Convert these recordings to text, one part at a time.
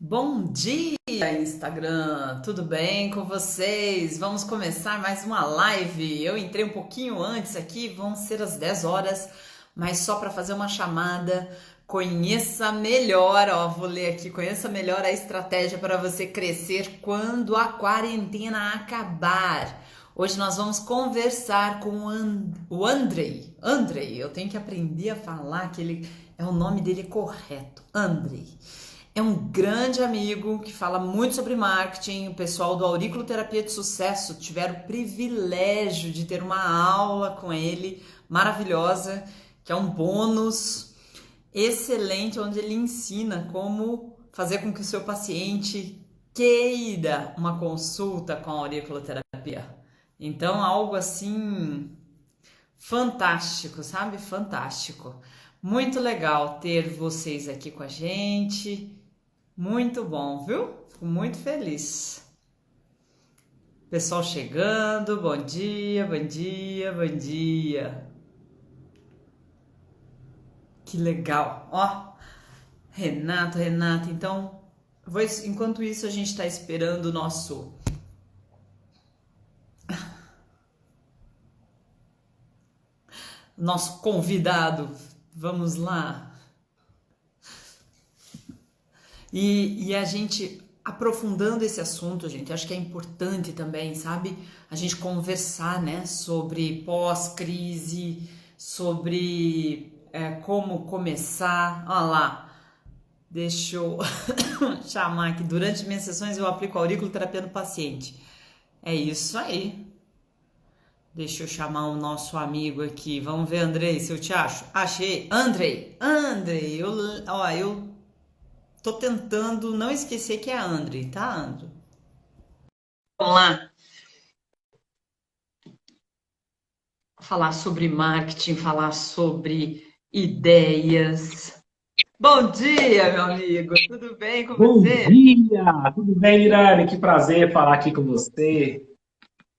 Bom dia, Instagram! Tudo bem com vocês? Vamos começar mais uma live. Eu entrei um pouquinho antes aqui, vão ser as 10 horas, mas só para fazer uma chamada. Conheça melhor, ó, vou ler aqui. Conheça melhor a estratégia para você crescer quando a quarentena acabar. Hoje nós vamos conversar com o Andrei. Andrei, eu tenho que aprender a falar que ele é o nome dele correto. Andrei. É um grande amigo que fala muito sobre marketing. O pessoal do Aurículo Terapia de Sucesso tiveram o privilégio de ter uma aula com ele maravilhosa, que é um bônus excelente, onde ele ensina como fazer com que o seu paciente queira uma consulta com a auriculoterapia. Então, algo assim fantástico, sabe? Fantástico. Muito legal ter vocês aqui com a gente. Muito bom, viu? Fico muito feliz. Pessoal chegando, bom dia, bom dia, bom dia. Que legal, ó. Renato, então, enquanto isso a gente está esperando o nosso convidado. Vamos lá. E a gente aprofundando esse assunto, gente, acho que é importante também, sabe? A gente conversar, né, sobre pós-crise, sobre como começar. Olha lá, deixa eu chamar aqui. Durante minhas sessões eu aplico auriculoterapia no paciente. É isso aí. Deixa eu chamar o nosso amigo aqui. Vamos ver, Andrei, se eu te acho. Achei. Andrei, eu tô tentando não esquecer que é Andrei, tá, Andrei? Vamos lá. Falar sobre marketing, falar sobre ideias. Bom dia, meu amigo. Tudo bem com Bom você? dia! Tudo bem, Irane? Que prazer falar aqui com você.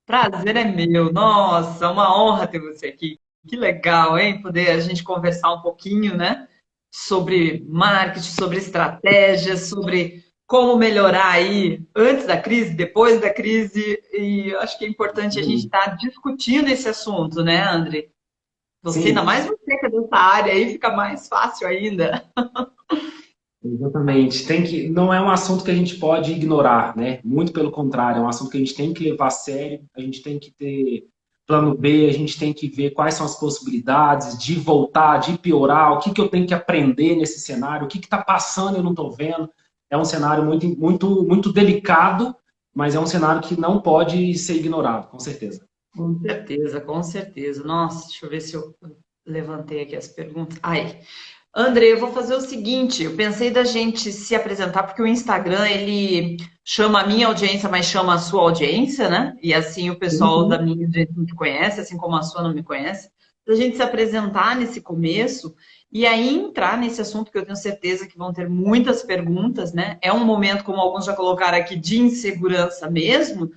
Prazer é meu. Nossa, uma honra ter você aqui. Que legal, hein? Poder a gente conversar um pouquinho, né? Sobre marketing, sobre estratégias, sobre como melhorar aí antes da crise, depois da crise. E eu acho que é importante a gente estar discutindo esse assunto, né, André? Você, ainda Sim, mais você que é dessa área aí, fica mais fácil ainda. exatamente. Não é um assunto que a gente pode ignorar, né? Muito pelo contrário, é um assunto que a gente tem que levar a sério, a gente tem que ter plano B, a gente tem que ver quais são as possibilidades de voltar, de piorar, o que que eu tenho que aprender nesse cenário, o que está passando e eu não estou vendo. É um cenário muito delicado, mas é um cenário que não pode ser ignorado, com certeza. Com certeza, com certeza. Nossa, deixa eu ver se eu levantei aqui as perguntas. Aí, André, eu vou fazer o seguinte, eu pensei da gente se apresentar, porque o Instagram, ele chama a minha audiência, mas chama a sua audiência, né? E assim o pessoal da Uhum. minha audiência não te conhece, assim como a sua não me conhece. Da gente se apresentar nesse começo e aí entrar nesse assunto que eu tenho certeza que vão ter muitas perguntas, né? É um momento, como alguns já colocaram aqui, de insegurança mesmo.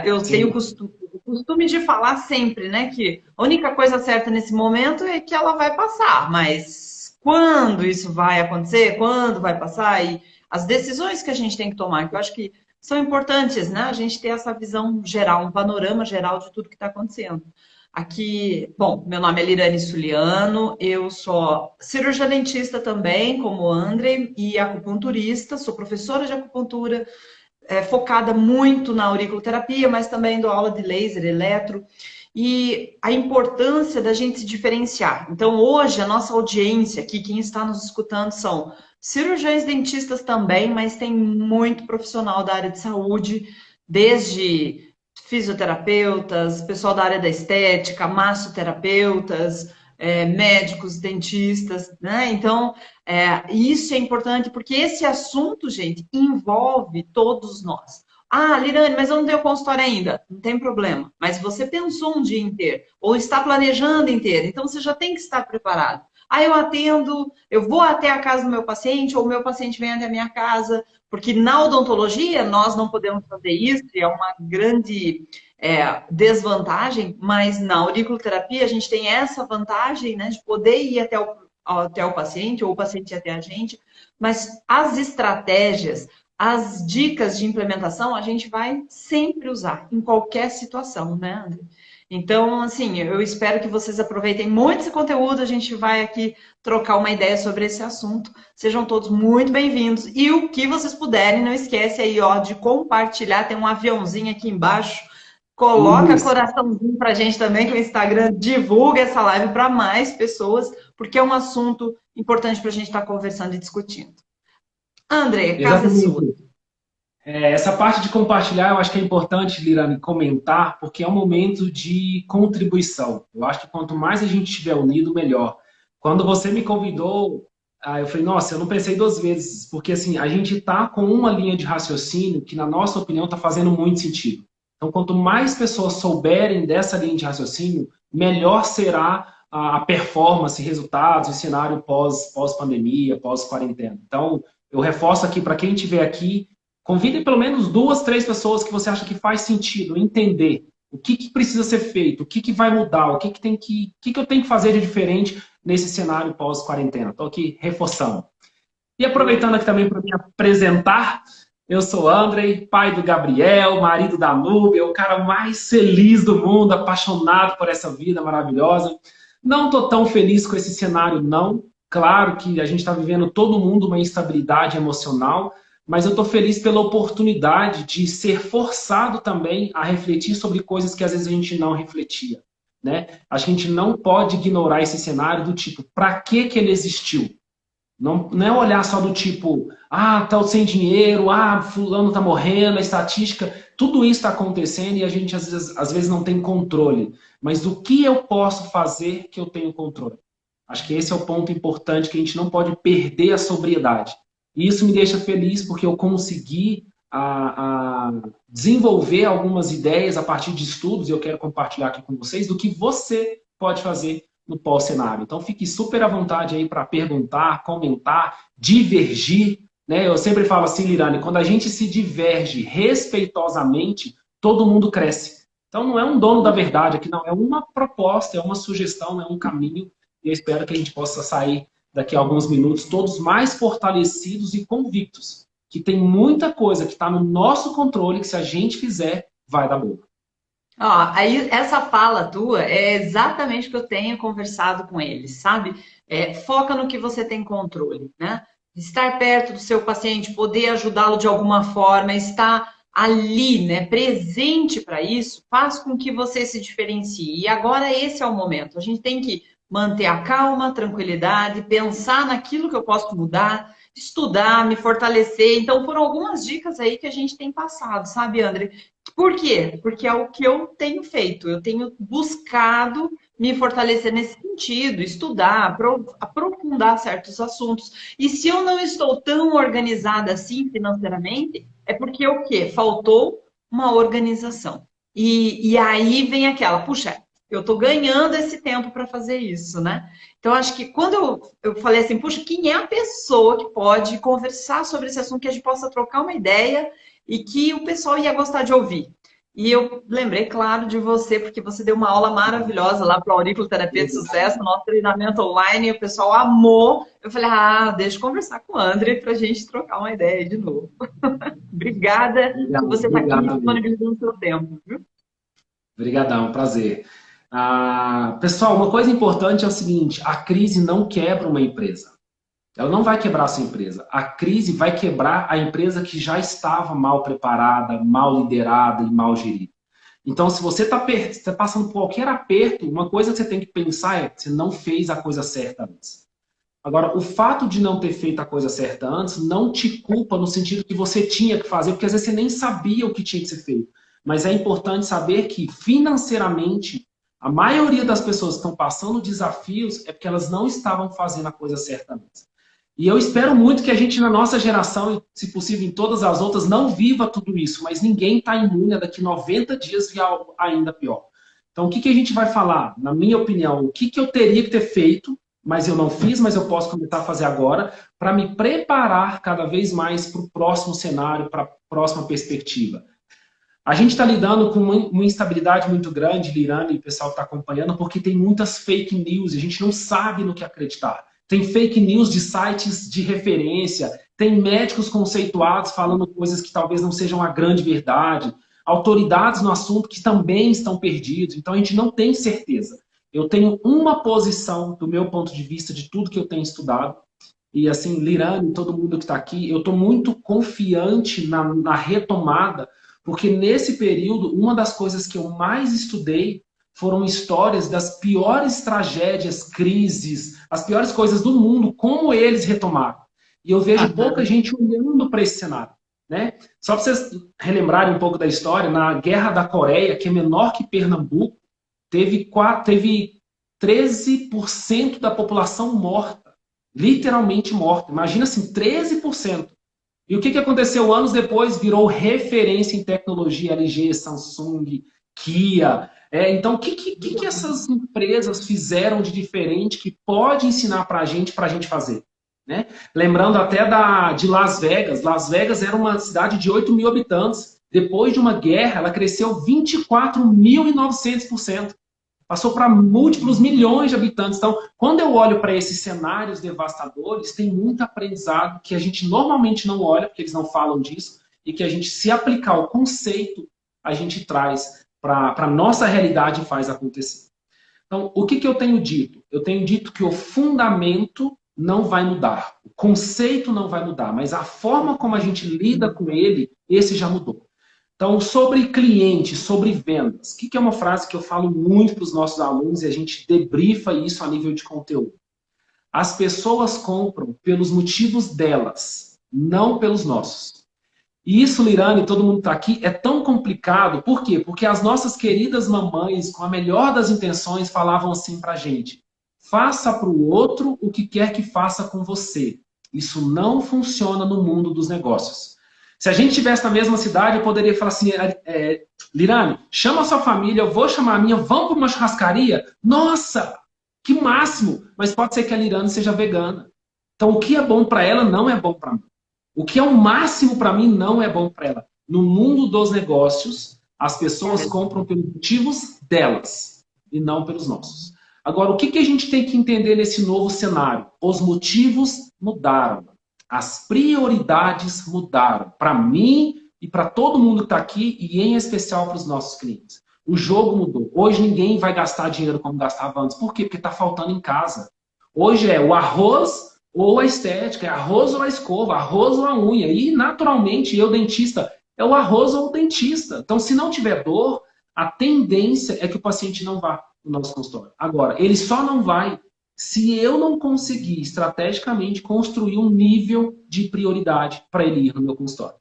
Eu tenho Sim. o costume de falar sempre, né, que a única coisa certa nesse momento é que ela vai passar, mas quando isso vai acontecer, quando vai passar e as decisões que a gente tem que tomar, que eu acho que são importantes, né, a gente ter essa visão geral, um panorama geral de tudo que está acontecendo. Aqui, bom, meu nome é Lirane Suliano, eu sou cirurgia dentista também, como o André, e acupunturista, sou professora de acupuntura, focada muito na auriculoterapia, mas também dou aula de laser, eletro, e a importância da gente se diferenciar. Então, hoje, a nossa audiência aqui, quem está nos escutando, são cirurgiões dentistas também, mas tem muito profissional da área de saúde, desde fisioterapeutas, pessoal da área da estética, massoterapeutas, médicos, dentistas, né? Então, isso é importante porque esse assunto, gente, envolve todos nós. Ah, Lirane, mas eu não tenho consultório ainda. Não tem problema. Mas você pensou um dia inteiro, ou está planejando inteiro, então você já tem que estar preparado. Ah, eu atendo, eu vou até a casa do meu paciente, ou o meu paciente vem até a minha casa, porque na odontologia nós não podemos fazer isso, e é uma grande desvantagem, mas na auriculoterapia a gente tem essa vantagem, né, de poder ir até o paciente, ou o paciente ir até a gente, mas as estratégias, as dicas de implementação, a gente vai sempre usar, em qualquer situação, né, André? Então, assim, eu espero que vocês aproveitem muito esse conteúdo. A gente vai aqui trocar uma ideia sobre esse assunto. Sejam todos muito bem-vindos. E o que vocês puderem, não esquece aí, ó, de compartilhar. Tem um aviãozinho aqui embaixo. Coloca Isso. coraçãozinho pra gente também, que o Instagram divulga essa live para mais pessoas, porque é um assunto importante para a gente estar conversando e discutindo. André, a casa é sua. Exatamente. Essa parte de compartilhar, eu acho que é importante, Lirane, comentar, porque é um momento de contribuição. Eu acho que quanto mais a gente estiver unido, melhor. Quando você me convidou, eu falei, nossa, eu não pensei duas vezes, porque assim, a gente está com uma linha de raciocínio que, na nossa opinião, está fazendo muito sentido. Então, quanto mais pessoas souberem dessa linha de raciocínio, melhor será a performance, resultados e cenário pós-pandemia, pós-quarentena. Então, eu reforço aqui para quem estiver aqui, convide pelo menos 2, 3 pessoas que você acha que faz sentido entender o que precisa ser feito, o que vai mudar, o que eu tenho que fazer de diferente nesse cenário pós-quarentena. Estou aqui reforçando. E aproveitando aqui também para me apresentar, eu sou Andrei, pai do Gabriel, marido da Núbia, o cara mais feliz do mundo, apaixonado por essa vida maravilhosa. Não estou tão feliz com esse cenário, não. Claro que a gente está vivendo todo mundo uma instabilidade emocional, mas eu estou feliz pela oportunidade de ser forçado também a refletir sobre coisas que às vezes a gente não refletia, né? A gente não pode ignorar esse cenário do tipo, para que ele existiu? Não é olhar só do tipo, tá sem dinheiro, fulano tá morrendo, a estatística, tudo isso está acontecendo e a gente às vezes não tem controle. Mas o que eu posso fazer que eu tenho controle? Acho que esse é o ponto importante, que a gente não pode perder a sobriedade. E isso me deixa feliz porque eu consegui desenvolver algumas ideias a partir de estudos, e eu quero compartilhar aqui com vocês, do que você pode fazer no pós-cenário. Então fique super à vontade aí para perguntar, comentar, divergir, né? Eu sempre falo assim, Lirane, quando a gente se diverge respeitosamente, todo mundo cresce. Então não é um dono da verdade aqui, não. É uma proposta, é uma sugestão, é um caminho. E eu espero que a gente possa sair daqui a alguns minutos todos mais fortalecidos e convictos que tem muita coisa que está no nosso controle, que se a gente fizer, vai dar boa. Ó, aí essa fala tua é exatamente o que eu tenho conversado com eles, sabe? Foca no que você tem controle, né? Estar perto do seu paciente, poder ajudá-lo de alguma forma, estar ali, né, presente para isso, faz com que você se diferencie. E agora esse é o momento. A gente tem que manter a calma, a tranquilidade, pensar naquilo que eu posso mudar, estudar, me fortalecer. Então, foram algumas dicas aí que a gente tem passado, sabe, André? Por quê? Porque é o que eu tenho feito. Eu tenho buscado me fortalecer nesse sentido, estudar, aprofundar certos assuntos. E se eu não estou tão organizada assim financeiramente, é porque o quê? Faltou uma organização. E aí vem aquela, puxa, eu estou ganhando esse tempo para fazer isso, né? Então, acho que quando eu falei assim, puxa, quem é a pessoa que pode conversar sobre esse assunto, que a gente possa trocar uma ideia e que o pessoal ia gostar de ouvir? E eu lembrei, claro, de você, porque você deu uma aula maravilhosa lá para o Aurículo Terapia de Sucesso, nosso treinamento online, e o pessoal amou. Eu falei, deixa eu conversar com o André para a gente trocar uma ideia de novo. Obrigada por você estar aqui Obrigado, disponibilizando o seu tempo, viu? Obrigadão, prazer. Pessoal, uma coisa importante é o seguinte, a crise não quebra uma empresa. Ela não vai quebrar a sua empresa. A crise vai quebrar a empresa que já estava mal preparada, mal liderada e mal gerida. Então, se você está passando por qualquer aperto, uma coisa que você tem que pensar é que você não fez a coisa certa antes. Agora, o fato de não ter feito a coisa certa antes não te culpa no sentido que você tinha que fazer, porque às vezes você nem sabia o que tinha que ser feito. Mas é importante saber que, financeiramente, a maioria das pessoas que estão passando desafios é porque elas não estavam fazendo a coisa certa antes. E eu espero muito que a gente, na nossa geração, e se possível em todas as outras, não viva tudo isso, mas ninguém está imune a daqui 90 dias vir algo ainda pior. Então, o que a gente vai falar? Na minha opinião, o que eu teria que ter feito, mas eu não fiz, mas eu posso começar a fazer agora, para me preparar cada vez mais para o próximo cenário, para a próxima perspectiva. A gente está lidando com uma instabilidade muito grande, Lirane e o pessoal que está acompanhando, porque tem muitas fake news e a gente não sabe no que acreditar. tem fake news de sites de referência, tem médicos conceituados falando coisas que talvez não sejam a grande verdade, autoridades no assunto que também estão perdidos. Então a gente não tem certeza. Eu tenho uma posição, do meu ponto de vista, de tudo que eu tenho estudado. E assim, Lirane, todo mundo que está aqui, eu estou muito confiante na retomada, porque nesse período, uma das coisas que eu mais estudei foram histórias das piores tragédias, crises, as piores coisas do mundo, como eles retomaram. E eu vejo pouca gente olhando para esse cenário. Né? Só para vocês relembrarem um pouco da história, na Guerra da Coreia, que é menor que Pernambuco, teve 13% da população morta. Literalmente morta. Imagina assim, 13%. E o que aconteceu anos depois? Virou referência em tecnologia, LG, Samsung, Kia. Então, o que essas empresas fizeram de diferente que pode ensinar para a gente fazer? Né? Lembrando até de Las Vegas. Las Vegas era uma cidade de 8 mil habitantes. Depois de uma guerra, ela cresceu 24.900%. Passou para múltiplos milhões de habitantes. Então, quando eu olho para esses cenários devastadores, tem muito aprendizado que a gente normalmente não olha, porque eles não falam disso, e que a gente, se aplicar o conceito, a gente traz para a nossa realidade e faz acontecer. Então, o que eu tenho dito? Eu tenho dito que o fundamento não vai mudar. O conceito não vai mudar, mas a forma como a gente lida com ele, esse já mudou. Então, sobre cliente, sobre vendas, o que é uma frase que eu falo muito para os nossos alunos e a gente debriefa isso a nível de conteúdo. As pessoas compram pelos motivos delas, não pelos nossos. E isso, Lirane, todo mundo está aqui, é tão complicado. Por quê? Porque as nossas queridas mamães, com a melhor das intenções, falavam assim para a gente: faça para o outro o que quer que faça com você. Isso não funciona no mundo dos negócios. Se a gente estivesse na mesma cidade, eu poderia falar assim: Lirane, chama a sua família, eu vou chamar a minha, vamos para uma churrascaria? Nossa, que máximo! Mas pode ser que a Lirane seja vegana. Então, o que é bom para ela não é bom para mim. O que é o máximo para mim não é bom para ela. No mundo dos negócios, as pessoas compram pelos motivos delas e não pelos nossos. Agora, o que a gente tem que entender nesse novo cenário? Os motivos mudaram. As prioridades mudaram. Para mim e para todo mundo que está aqui, e em especial para os nossos clientes. O jogo mudou. Hoje ninguém vai gastar dinheiro como gastava antes. Por quê? Porque está faltando em casa. Hoje é o arroz ou a estética, é arroz ou a escova, arroz ou a unha. E, naturalmente, eu, dentista, é o arroz ou o dentista. Então, se não tiver dor, a tendência é que o paciente não vá no nosso consultório. Agora, ele só não vai se eu não conseguir, estrategicamente, construir um nível de prioridade para ele ir no meu consultório.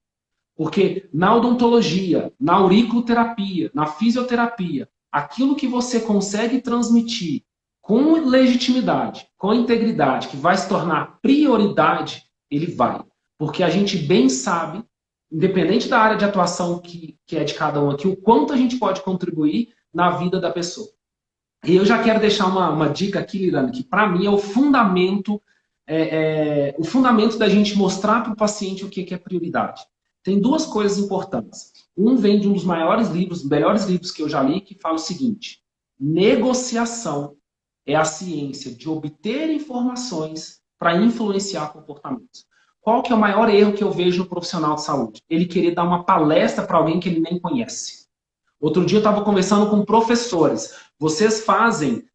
Porque na odontologia, na auriculoterapia, na fisioterapia, aquilo que você consegue transmitir com legitimidade, com integridade, que vai se tornar prioridade, ele vai. Porque a gente bem sabe, independente da área de atuação que é de cada um aqui, o quanto a gente pode contribuir na vida da pessoa. E eu já quero deixar uma dica aqui, Lirane, que para mim é o fundamento da gente mostrar para o paciente o que é prioridade. Tem duas coisas importantes. Um vem de um dos maiores livros, melhores livros que eu já li, que fala o seguinte: negociação é a ciência de obter informações para influenciar comportamentos. Qual que é o maior erro que eu vejo no profissional de saúde? Ele querer dar uma palestra para alguém que ele nem conhece. Outro dia eu estava conversando com professores. Vocês fazem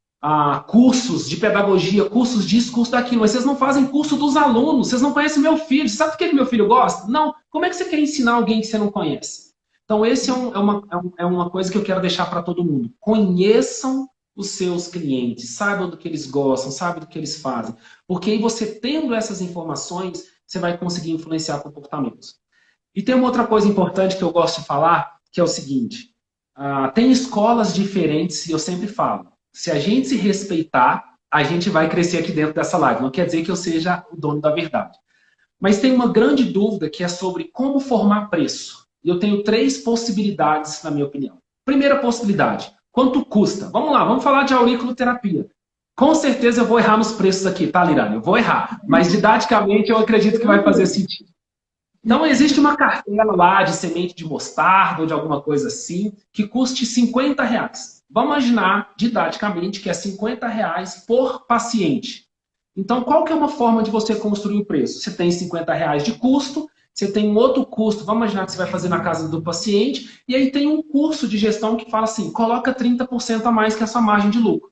cursos de pedagogia, cursos disso, curso daquilo, mas vocês não fazem curso dos alunos, vocês não conhecem meu filho. Sabe por que meu filho gosta? Não. Como é que você quer ensinar alguém que você não conhece? Então, esse é uma coisa que eu quero deixar para todo mundo. Conheçam os seus clientes, saibam do que eles gostam, saibam do que eles fazem. Porque aí você tendo essas informações, você vai conseguir influenciar comportamentos. E tem uma outra coisa importante que eu gosto de falar, que é o seguinte: tem escolas diferentes e eu sempre falo, se a gente se respeitar, a gente vai crescer aqui dentro dessa live. Não quer dizer que eu seja o dono da verdade. Mas tem uma grande dúvida que é sobre como formar preço. E eu tenho 3 possibilidades, na minha opinião. Primeira possibilidade: quanto custa? Vamos lá, vamos falar de auriculoterapia. Com certeza eu vou errar nos preços aqui, tá, Lirane? Eu vou errar. Mas didaticamente eu acredito que vai fazer sentido. Então existe uma cartela lá de semente de mostarda ou de alguma coisa assim, que custe R$50. Vamos imaginar, didaticamente, que é R$50 por paciente. Então, qual que é uma forma de você construir o preço? Você tem R$ 50 de custo, você tem um outro custo, vamos imaginar que você vai fazer na casa do paciente, e aí tem um curso de gestão que fala assim, coloca 30% a mais que a sua margem de lucro.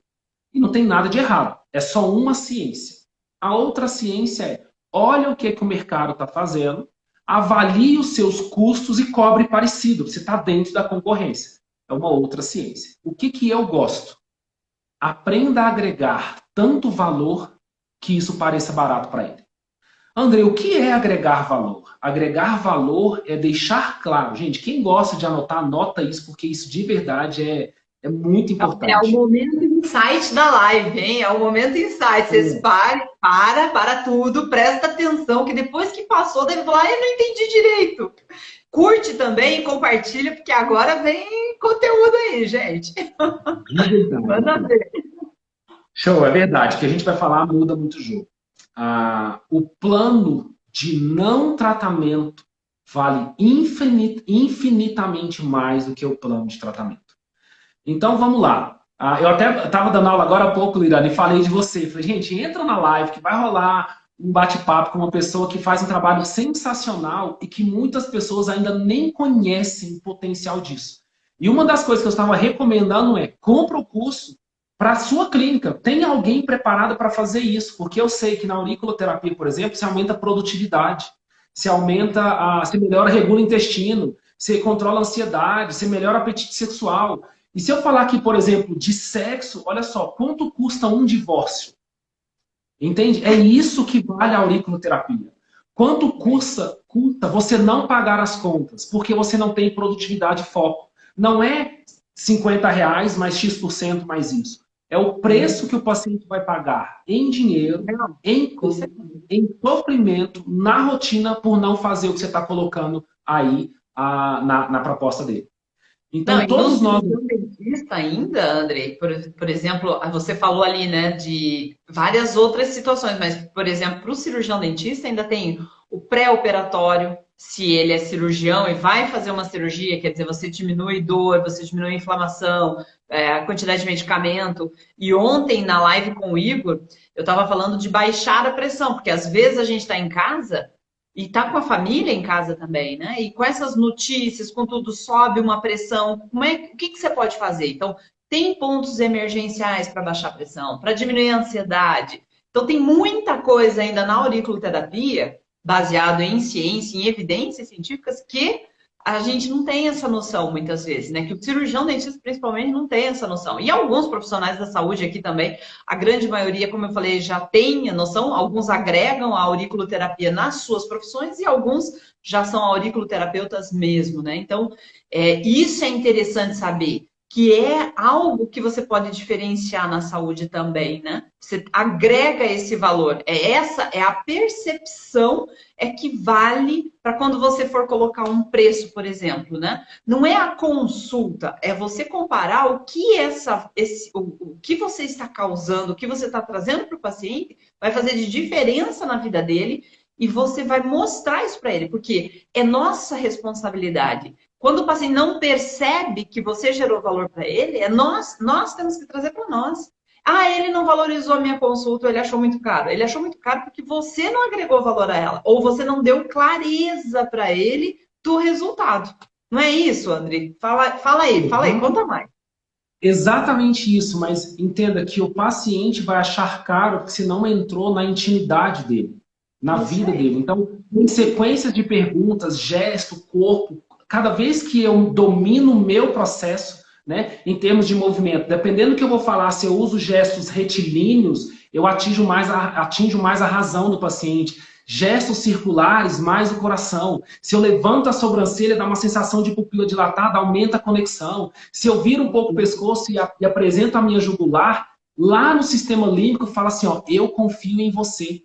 E não tem nada de errado, é só uma ciência. A outra ciência é, olha o que o mercado está fazendo, avalie os seus custos e cobre parecido, você está dentro da concorrência. É uma outra ciência. O que eu gosto? Aprenda a agregar tanto valor que isso pareça barato para ele. André, o que é agregar valor? Agregar valor é deixar claro. Gente, quem gosta de anotar, anota isso, porque isso de verdade é muito É o importante. momento insight da live, hein? É o momento insight. Vocês parem, para tudo, presta atenção, que depois que passou, deve falar, eu não entendi direito. Curte também, compartilha, porque agora vem conteúdo aí, gente. Manda ver. Show, é verdade. O que a gente vai falar muda muito o jogo. O plano de não tratamento vale infinitamente mais do que o plano de tratamento. Então, vamos lá. Eu até estava dando aula agora há pouco, Lirane, e falei de você. Falei, gente, entra na live que vai rolar um bate-papo com uma pessoa que faz um trabalho sensacional e que muitas pessoas ainda nem conhecem o potencial disso. E uma das coisas que eu estava recomendando é, compra o curso para a sua clínica. Tem alguém preparado para fazer isso, porque eu sei que na auriculoterapia, por exemplo, você aumenta a produtividade, você melhora, regula o intestino, você controla a ansiedade, você melhora o apetite sexual. E se eu falar aqui, por exemplo, de sexo, olha só, quanto custa um divórcio? Entende? É isso que vale a auriculoterapia. Quanto custa você não pagar as contas, porque você não tem produtividade e foco. Não é R$ 50 mais X% mais isso. É o preço que o paciente vai pagar em dinheiro, em sofrimento, na rotina, por não fazer o que você está colocando aí na proposta dele. Então, Não, e no todos nós... cirurgião dentista ainda, Andrei, por exemplo, você falou ali, né, de várias outras situações, mas, por exemplo, para o cirurgião dentista ainda tem o pré-operatório, se ele é cirurgião e vai fazer uma cirurgia, quer dizer, você diminui dor, você diminui inflamação, a quantidade de medicamento. E ontem, na live com o Igor, eu estava falando de baixar a pressão, porque às vezes a gente está em casa e tá com a família em casa também, né? E com essas notícias, com tudo, sobe uma pressão. O que você pode fazer? Então, tem pontos emergenciais para baixar a pressão, para diminuir a ansiedade. Então, tem muita coisa ainda na auriculoterapia, baseado em ciência, em evidências científicas, que a gente não tem essa noção muitas vezes, né? Que o cirurgião dentista, principalmente, não tem essa noção. E alguns profissionais da saúde aqui também, a grande maioria, como eu falei, já tem a noção. Alguns agregam a auriculoterapia nas suas profissões e alguns já são auriculoterapeutas mesmo, né? Então, isso é interessante saber, que é algo que você pode diferenciar na saúde também, né? Você agrega esse valor. É a percepção que vale para quando você for colocar um preço, por exemplo, né? Não é a consulta, é você comparar o que o que você está causando, o que você está trazendo para o paciente, vai fazer de diferença na vida dele e você vai mostrar isso para ele, porque é nossa responsabilidade. Quando o paciente não percebe que você gerou valor para ele, nós temos que trazer para nós. Ah, ele não valorizou a minha consulta, ele achou muito caro. Ele achou muito caro porque você não agregou valor a ela, ou você não deu clareza para ele do resultado. Não é isso, André? Fala aí, conta mais. Exatamente isso, mas entenda que o paciente vai achar caro se não entrou na intimidade dele, na vida dele. Então, em sequência de perguntas, gesto, corpo, cada vez que eu domino o meu processo, né, em termos de movimento, dependendo do que eu vou falar, se eu uso gestos retilíneos, eu atinjo mais a razão do paciente. Gestos circulares, mais o coração. Se eu levanto a sobrancelha, dá uma sensação de pupila dilatada, aumenta a conexão. Se eu viro um pouco o pescoço e apresento a minha jugular, lá no sistema límbico fala assim, ó, eu confio em você.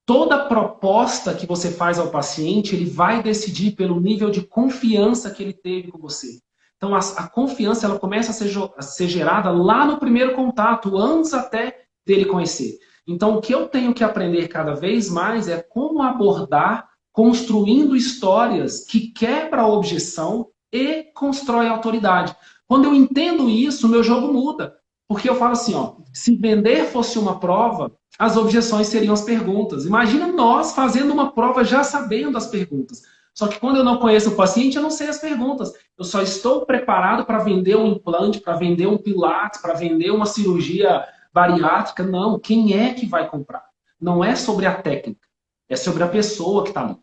Toda proposta que você faz ao paciente, ele vai decidir pelo nível de confiança que ele teve com você. Então, a confiança ela começa a ser gerada lá no primeiro contato, antes até dele conhecer. Então, o que eu tenho que aprender cada vez mais é como abordar, construindo histórias que quebram a objeção e constrói autoridade. Quando eu entendo isso, o meu jogo muda. Porque eu falo assim, ó, se vender fosse uma prova, as objeções seriam as perguntas. Imagina nós fazendo uma prova já sabendo as perguntas. Só que quando eu não conheço o paciente, eu não sei as perguntas. Eu só estou preparado para vender um implante, para vender um pilates, para vender uma cirurgia bariátrica. Não, quem é que vai comprar? Não é sobre a técnica, é sobre a pessoa que está ali.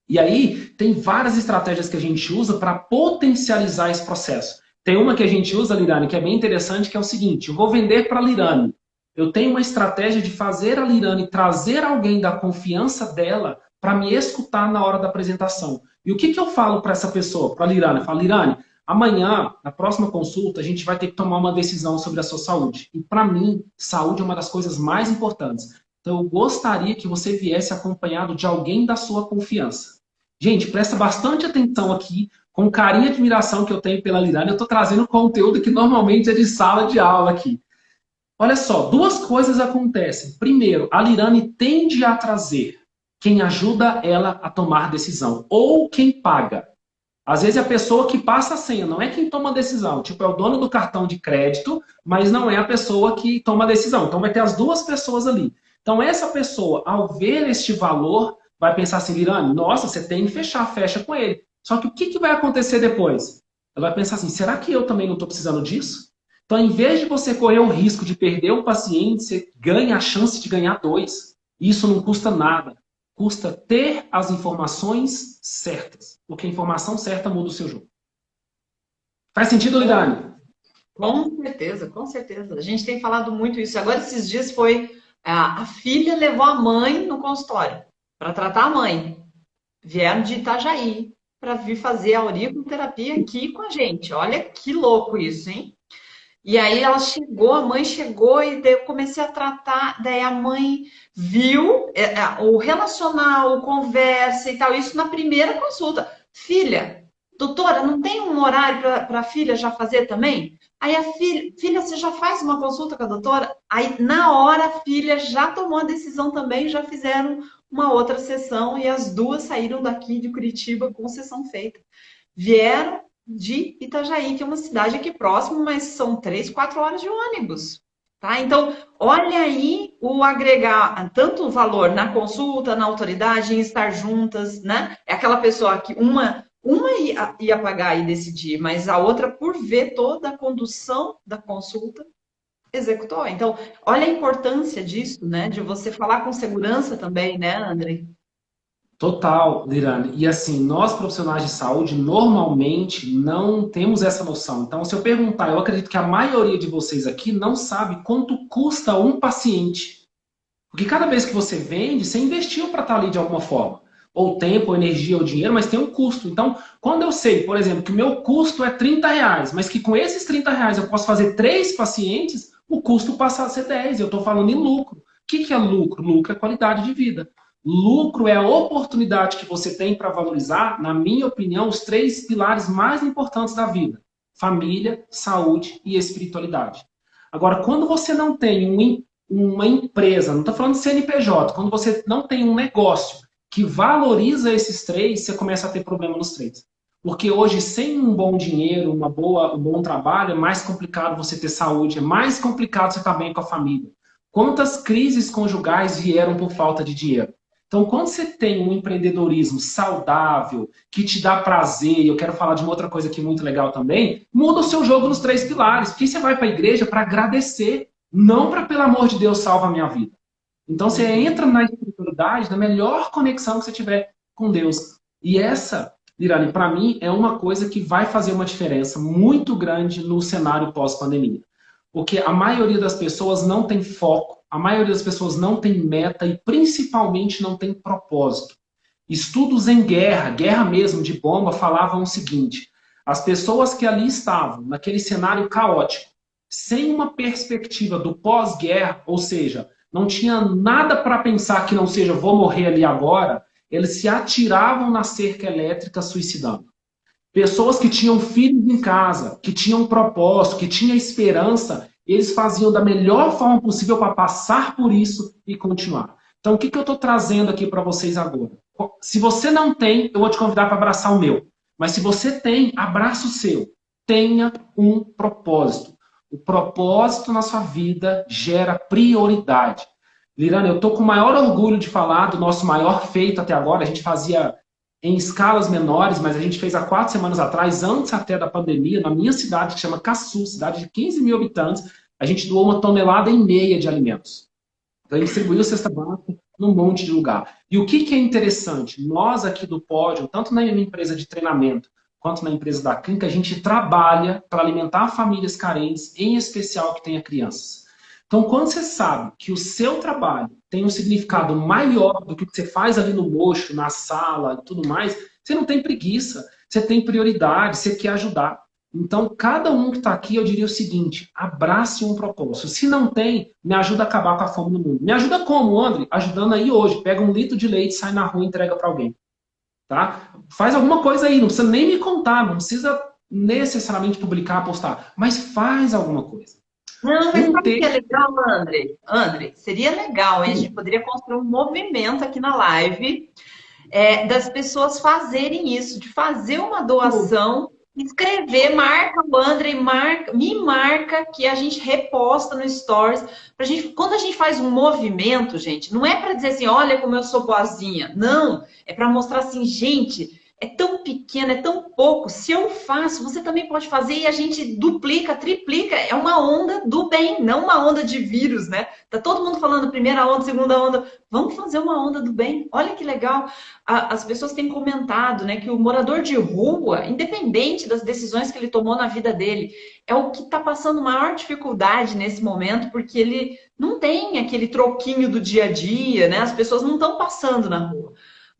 E aí, tem várias estratégias que a gente usa para potencializar esse processo. Tem uma que a gente usa, Lirane, que é bem interessante, que é o seguinte: eu vou vender para a Lirane. Eu tenho uma estratégia de fazer a Lirane trazer alguém da confiança dela para me escutar na hora da apresentação. E o que eu falo para essa pessoa, para a Lirane? Eu falo, Lirane, amanhã, na próxima consulta, a gente vai ter que tomar uma decisão sobre a sua saúde. E para mim, saúde é uma das coisas mais importantes. Então, eu gostaria que você viesse acompanhado de alguém da sua confiança. Gente, presta bastante atenção aqui, com carinho e admiração que eu tenho pela Lirane. Eu estou trazendo conteúdo que normalmente é de sala de aula aqui. Olha só, duas coisas acontecem. Primeiro, a Lirane tende a trazer quem ajuda ela a tomar decisão, ou quem paga. Às vezes é a pessoa que passa a senha, não é quem toma a decisão. Tipo, é o dono do cartão de crédito, mas não é a pessoa que toma a decisão. Então vai ter as duas pessoas ali. Então essa pessoa, ao ver este valor, vai pensar assim, Lirane, nossa, você tem que fechar, fecha com ele. Só que o que vai acontecer depois? Ela vai pensar assim, será que eu também não estou precisando disso? Então, em vez de você correr o risco de perder um paciente, você ganha a chance de ganhar dois. Isso não custa nada. Custa ter as informações certas. Porque a informação certa muda o seu jogo. Faz sentido, Lirane? Com certeza, com certeza. A gente tem falado muito isso. Agora, esses dias a filha levou a mãe no consultório para tratar a mãe. Vieram de Itajaí para vir fazer a auriculoterapia aqui com a gente. Olha que louco isso, hein? E aí ela chegou, a mãe chegou e daí eu comecei a tratar, daí a mãe viu o relacional, conversa e tal, isso na primeira consulta. Filha, doutora, não tem um horário para a filha já fazer também? Aí a filha, você já faz uma consulta com a doutora? Aí na hora a filha já tomou a decisão também, já fizeram uma outra sessão e as duas saíram daqui de Curitiba com sessão feita. Vieram de Itajaí, que é uma cidade aqui próximo, mas são 3, 4 horas de ônibus. Tá? Então, olha aí o agregar tanto o valor na consulta, na autoridade, em estar juntas, né? É aquela pessoa que uma ia pagar e decidir, mas a outra, por ver toda a condução da consulta, executou. Então, olha a importância disso, né? De você falar com segurança também, né, André? Total, Lirane. E assim, nós profissionais de saúde normalmente não temos essa noção. Então, se eu perguntar, eu acredito que a maioria de vocês aqui não sabe quanto custa um paciente. Porque cada vez que você vende, você investiu para estar ali de alguma forma. Ou tempo, ou energia, ou dinheiro, mas tem um custo. Então, quando eu sei, por exemplo, que o meu custo é R$ 30, mas que com esses R$ 30 eu posso fazer 3 pacientes, o custo passa a ser 10. Eu estou falando em lucro. O que é lucro? Lucro é qualidade de vida. Lucro é a oportunidade que você tem para valorizar, na minha opinião, os 3 pilares mais importantes da vida: família, saúde e espiritualidade. Agora, quando você não tem uma empresa, não estou falando de CNPJ, quando você não tem um negócio que valoriza esses 3, você começa a ter problema nos 3. Porque hoje, sem um bom dinheiro, um bom trabalho, é mais complicado você ter saúde, é mais complicado você estar bem com a família. Quantas crises conjugais vieram por falta de dinheiro? Então, quando você tem um empreendedorismo saudável, que te dá prazer, e eu quero falar de uma outra coisa aqui muito legal também, muda o seu jogo nos 3 pilares. Porque você vai para a igreja para agradecer, não para, pelo amor de Deus, salva a minha vida. Então, você entra na espiritualidade, na melhor conexão que você tiver com Deus. E essa, Lirane, para mim, é uma coisa que vai fazer uma diferença muito grande no cenário pós-pandemia. Porque a maioria das pessoas não tem foco, a maioria das pessoas não tem meta e principalmente não tem propósito. Estudos em guerra mesmo de bomba, falavam o seguinte: as pessoas que ali estavam, naquele cenário caótico, sem uma perspectiva do pós-guerra, ou seja, não tinha nada para pensar que não seja vou morrer ali agora, eles se atiravam na cerca elétrica suicidando. Pessoas que tinham filhos em casa, que tinham propósito, que tinham esperança, eles faziam da melhor forma possível para passar por isso e continuar. Então, o que eu estou trazendo aqui para vocês agora? Se você não tem, eu vou te convidar para abraçar o meu. Mas se você tem, abraça o seu. Tenha um propósito. O propósito na sua vida gera prioridade. Lirana, eu estou com o maior orgulho de falar do nosso maior feito até agora. A gente fazia em escalas menores, mas a gente fez há 4 semanas atrás, antes até da pandemia, na minha cidade, que chama Caçu, cidade de 15 mil habitantes, a gente doou 1,5 tonelada de alimentos. Então, a gente distribuiu cesta básica num monte de lugar. E o que é interessante? Nós aqui do Pódio, tanto na minha empresa de treinamento, quanto na empresa da clínica, a gente trabalha para alimentar famílias carentes, em especial que tenha crianças. Então, quando você sabe que o seu trabalho tem um significado maior do que o que você faz ali no mocho, na sala e tudo mais, você não tem preguiça, você tem prioridade, você quer ajudar. Então, cada um que está aqui, eu diria o seguinte, abrace um propósito. Se não tem, me ajuda a acabar com a fome no mundo. Me ajuda como, André? Ajudando aí hoje. Pega 1 litro de leite, sai na rua e entrega para alguém. Tá? Faz alguma coisa aí, não precisa nem me contar, não precisa necessariamente publicar, postar, mas faz alguma coisa. Não, mas sabe o que é legal, André? André, seria legal, hein? A gente poderia construir um movimento aqui na live das pessoas fazerem isso, de fazer uma doação, escrever, marca o André, me marca que a gente reposta no Stories. Quando a gente faz um movimento, gente, não é para dizer assim, olha como eu sou boazinha. Não, é para mostrar assim, gente, é tão pequeno, é tão pouco. Se eu faço, você também pode fazer e a gente duplica, triplica. É uma onda do bem, não uma onda de vírus, né? Tá todo mundo falando primeira onda, segunda onda. Vamos fazer uma onda do bem. Olha que legal. As pessoas têm comentado, né, que o morador de rua, independente das decisões que ele tomou na vida dele, é o que está passando maior dificuldade nesse momento, porque ele não tem aquele troquinho do dia a dia, né? As pessoas não estão passando na rua.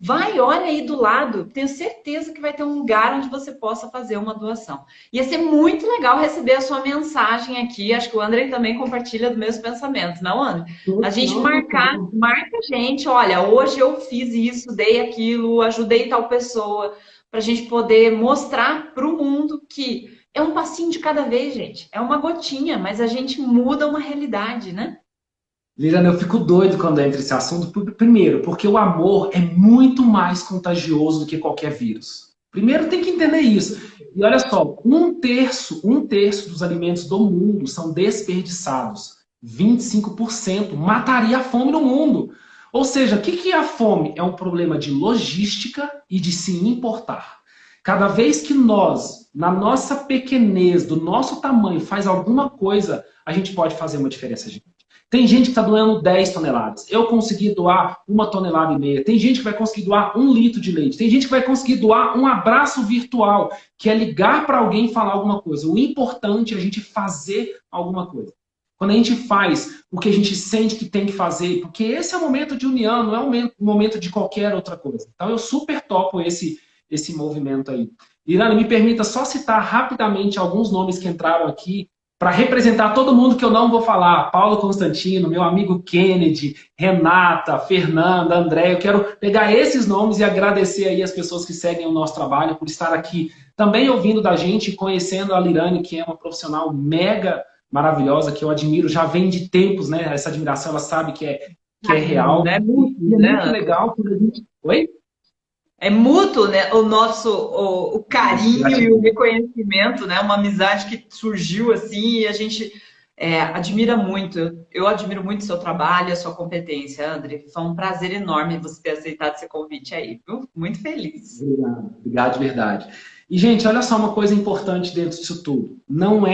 Vai, olha aí do lado, tenho certeza que vai ter um lugar onde você possa fazer uma doação. Ia ser muito legal receber a sua mensagem aqui, acho que o André também compartilha dos meus pensamentos, não, André? A gente marca a gente, olha, hoje eu fiz isso, dei aquilo, ajudei tal pessoa, para a gente poder mostrar para o mundo que é um passinho de cada vez, gente. É uma gotinha, mas a gente muda uma realidade, né? Liliana, eu fico doido quando entra esse assunto. Primeiro, porque o amor é muito mais contagioso do que qualquer vírus. Primeiro tem que entender isso. E olha só, um terço dos alimentos do mundo são desperdiçados. 25% mataria a fome no mundo. Ou seja, o que é a fome? É um problema de logística e de se importar. Cada vez que nós, na nossa pequenez, do nosso tamanho, faz alguma coisa, a gente pode fazer uma diferença, gente. Tem gente que está doando 10 toneladas. Eu consegui doar 1,5 tonelada. Tem gente que vai conseguir doar 1 litro de leite. Tem gente que vai conseguir doar um abraço virtual, que é ligar para alguém e falar alguma coisa. O importante é a gente fazer alguma coisa. Quando a gente faz o que a gente sente que tem que fazer, porque esse é o momento de união, não é o momento de qualquer outra coisa. Então eu super topo esse movimento aí. Irana, me permita só citar rapidamente alguns nomes que entraram aqui, para representar todo mundo que eu não vou falar. Paulo Constantino, meu amigo Kennedy, Renata, Fernanda, André. Eu quero pegar esses nomes e agradecer aí as pessoas que seguem o nosso trabalho por estar aqui também ouvindo da gente, conhecendo a Lirane, que é uma profissional mega maravilhosa, que eu admiro, já vem de tempos, né? Essa admiração, ela sabe que é real. É muito, né? Muito legal quando a gente... Oi? É mútuo, né? O carinho e o reconhecimento, né? Uma amizade que surgiu assim e a gente admira muito. Eu admiro muito o seu trabalho e a sua competência, André. Foi um prazer enorme você ter aceitado esse convite aí, viu? Muito feliz. Obrigado de verdade. E, gente, olha só uma coisa importante dentro disso tudo. Não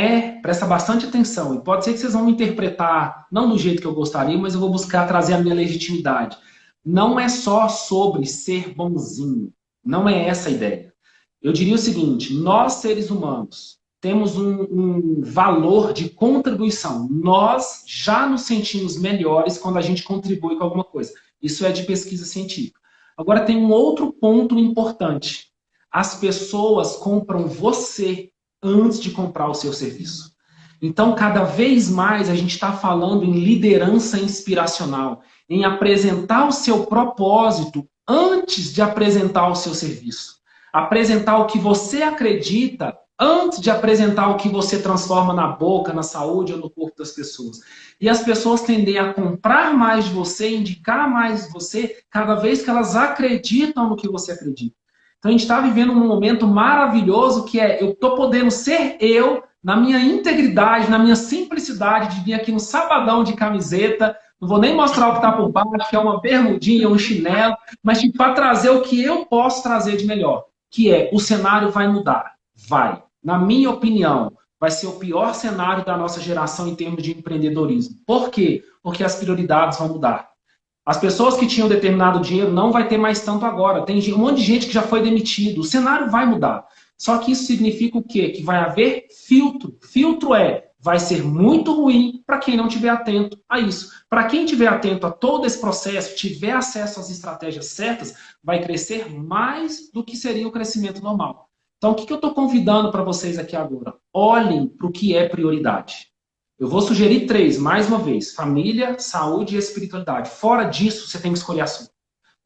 presta bastante atenção, e pode ser que vocês vão me interpretar, não do jeito que eu gostaria, mas eu vou buscar trazer a minha legitimidade. Não é só sobre ser bonzinho. Não é essa a ideia. Eu diria o seguinte, nós seres humanos temos um valor de contribuição. Nós já nos sentimos melhores quando a gente contribui com alguma coisa. Isso é de pesquisa científica. Agora tem um outro ponto importante. As pessoas compram você antes de comprar o seu serviço. Então, cada vez mais a gente está falando em liderança inspiracional, em apresentar o seu propósito antes de apresentar o seu serviço. Apresentar o que você acredita antes de apresentar o que você transforma na boca, na saúde ou no corpo das pessoas. E as pessoas tendem a comprar mais de você, indicar mais de você, cada vez que elas acreditam no que você acredita. Então a gente está vivendo um momento maravilhoso que eu estou podendo ser eu na minha integridade, na minha simplicidade de vir aqui no sabadão de camiseta, não vou nem mostrar o que está por baixo, que é uma bermudinha, um chinelo, mas tipo, para trazer o que eu posso trazer de melhor, que é o cenário vai mudar. Vai. Na minha opinião, vai ser o pior cenário da nossa geração em termos de empreendedorismo. Por quê? Porque as prioridades vão mudar. As pessoas que tinham determinado dinheiro não vai ter mais tanto agora. Tem um monte de gente que já foi demitido. O cenário vai mudar. Só que isso significa o quê? Que vai haver filtro. Filtro vai ser muito ruim para quem não estiver atento a isso. Para quem estiver atento a todo esse processo, tiver acesso às estratégias certas, vai crescer mais do que seria o crescimento normal. Então, o que eu estou convidando para vocês aqui agora? Olhem para o que é prioridade. Eu vou sugerir 3, mais uma vez. Família, saúde e espiritualidade. Fora disso, você tem que escolher assunto.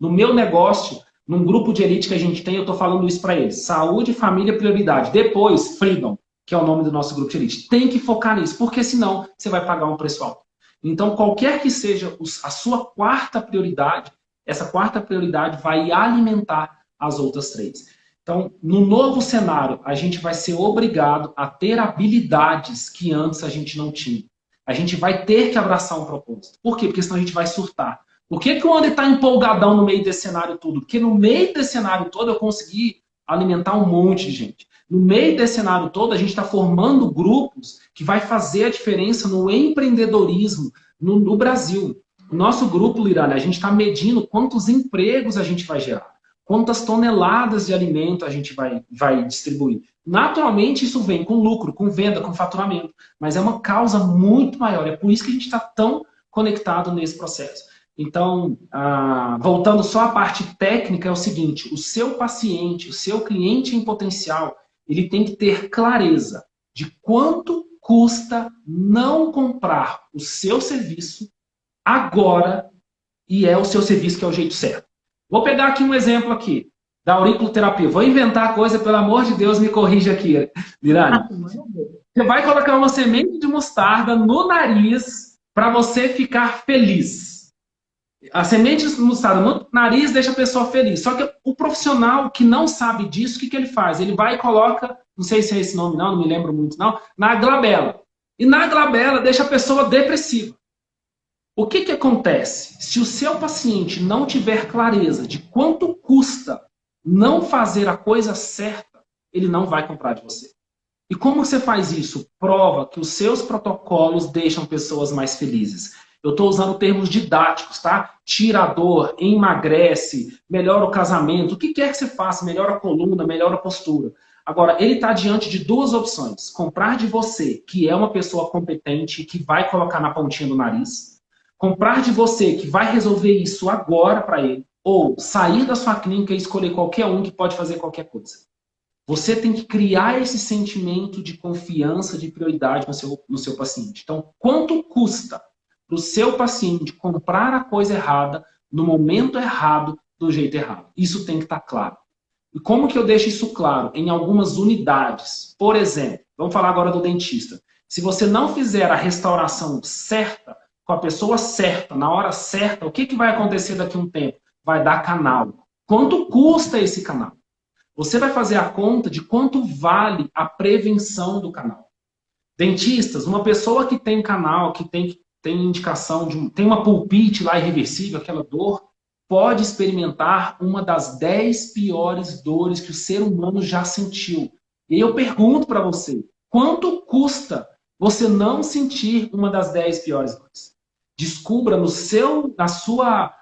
No meu negócio, num grupo de elite que a gente tem, eu estou falando isso para eles. Saúde, família, prioridade. Depois, freedom, que é o nome do nosso grupo de elite. Tem que focar nisso, porque senão você vai pagar um preço alto. Então, qualquer que seja a sua quarta prioridade, essa quarta prioridade vai alimentar as outras 3. Então, no novo cenário, a gente vai ser obrigado a ter habilidades que antes a gente não tinha. A gente vai ter que abraçar um propósito. Por quê? Porque senão a gente vai surtar. Por que o André está empolgadão no meio desse cenário todo? Porque no meio desse cenário todo eu consegui alimentar um monte de gente. No meio desse cenário todo, a gente está formando grupos que vai fazer a diferença no empreendedorismo no Brasil. O nosso grupo, Lirane, a gente está medindo quantos empregos a gente vai gerar. Quantas toneladas de alimento a gente vai distribuir. Naturalmente, isso vem com lucro, com venda, com faturamento. Mas é uma causa muito maior. É por isso que a gente está tão conectado nesse processo. Então, voltando só à parte técnica, é o seguinte. O seu paciente, o seu cliente em potencial, ele tem que ter clareza de quanto custa não comprar o seu serviço agora e é o seu serviço que é o jeito certo. Vou pegar aqui um exemplo aqui, da auriculoterapia. Vou inventar coisa, pelo amor de Deus, me corrija aqui, Lirane. Você vai colocar uma semente de mostarda no nariz para você ficar feliz. A semente de mostarda no nariz deixa a pessoa feliz. Só que o profissional que não sabe disso, o que ele faz? Ele vai e coloca, não sei se é esse nome não me lembro muito não, na glabela. E na glabela deixa a pessoa depressiva. O que acontece? Se o seu paciente não tiver clareza de quanto custa não fazer a coisa certa, ele não vai comprar de você. E como você faz isso? Prova que os seus protocolos deixam pessoas mais felizes. Eu estou usando termos didáticos, tá? Tira a dor, emagrece, melhora o casamento. O que quer que você faça, melhora a coluna, melhora a postura. Agora, ele está diante de 2 opções. Comprar de você, que é uma pessoa competente, que vai colocar na pontinha do nariz. Comprar de você, que vai resolver isso agora para ele. Ou sair da sua clínica e escolher qualquer um que pode fazer qualquer coisa. Você tem que criar esse sentimento de confiança, de prioridade no seu paciente. Então, quanto custa para o seu paciente comprar a coisa errada, no momento errado, do jeito errado? Isso tem que estar claro. E como que eu deixo isso claro? Em algumas unidades. Por exemplo, vamos falar agora do dentista. Se você não fizer a restauração certa, com a pessoa certa, na hora certa, o que vai acontecer daqui a um tempo? Vai dar canal. Quanto custa esse canal? Você vai fazer a conta de quanto vale a prevenção do canal. Dentistas, uma pessoa que tem canal, que tem indicação, tem uma pulpite lá irreversível, aquela dor, pode experimentar uma das 10 piores dores que o ser humano já sentiu. E eu pergunto para você, quanto custa você não sentir uma das 10 piores dores? Descubra na sua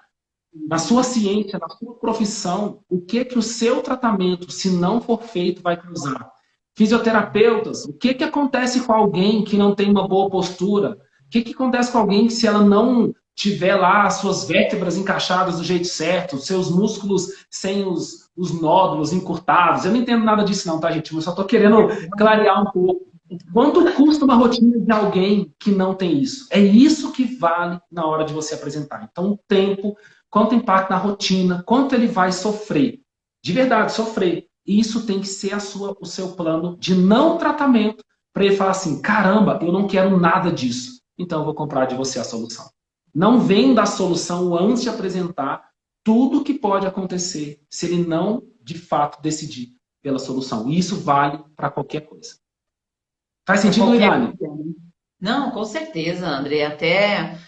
ciência, na sua profissão, o que o seu tratamento, se não for feito, vai causar. Fisioterapeutas, o que acontece com alguém que não tem uma boa postura? O que acontece com alguém que, se ela não tiver lá as suas vértebras encaixadas do jeito certo, os seus músculos sem os nódulos encurtados? Eu não entendo nada disso não, tá, gente? Eu só estou querendo clarear um pouco. Quanto custa uma rotina de alguém que não tem isso? É isso que vale na hora de você apresentar. Então, o tempo, quanto impacta na rotina, quanto ele vai sofrer. De verdade, sofrer. Isso tem que ser o seu plano de não tratamento para ele falar assim, caramba, eu não quero nada disso. Então, eu vou comprar de você a solução. Não venda a solução antes de apresentar tudo o que pode acontecer se ele não, de fato, decidir pela solução. E isso vale para qualquer coisa. Faz para sentido, qualquer Liliane? coisa, né? Não, com certeza, André. Até,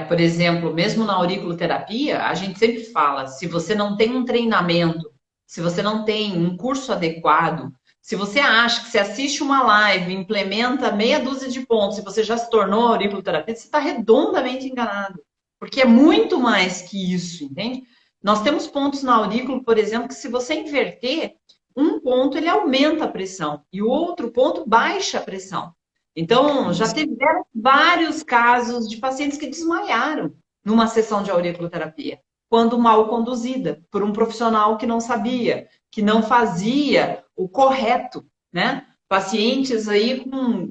por exemplo, mesmo na auriculoterapia, a gente sempre fala, se você não tem um treinamento, se você não tem um curso adequado, se você acha que você assiste uma live, implementa meia dúzia de pontos e você já se tornou auriculoterapeuta, você está redondamente enganado. Porque é muito mais que isso, entende? Nós temos pontos na aurícula, por exemplo, que se você inverter, um ponto ele aumenta a pressão e o outro ponto baixa a pressão. Então, já tiveram vários casos de pacientes que desmaiaram numa sessão de auriculoterapia, quando mal conduzida, por um profissional que não sabia, que não fazia o correto, né? Pacientes aí com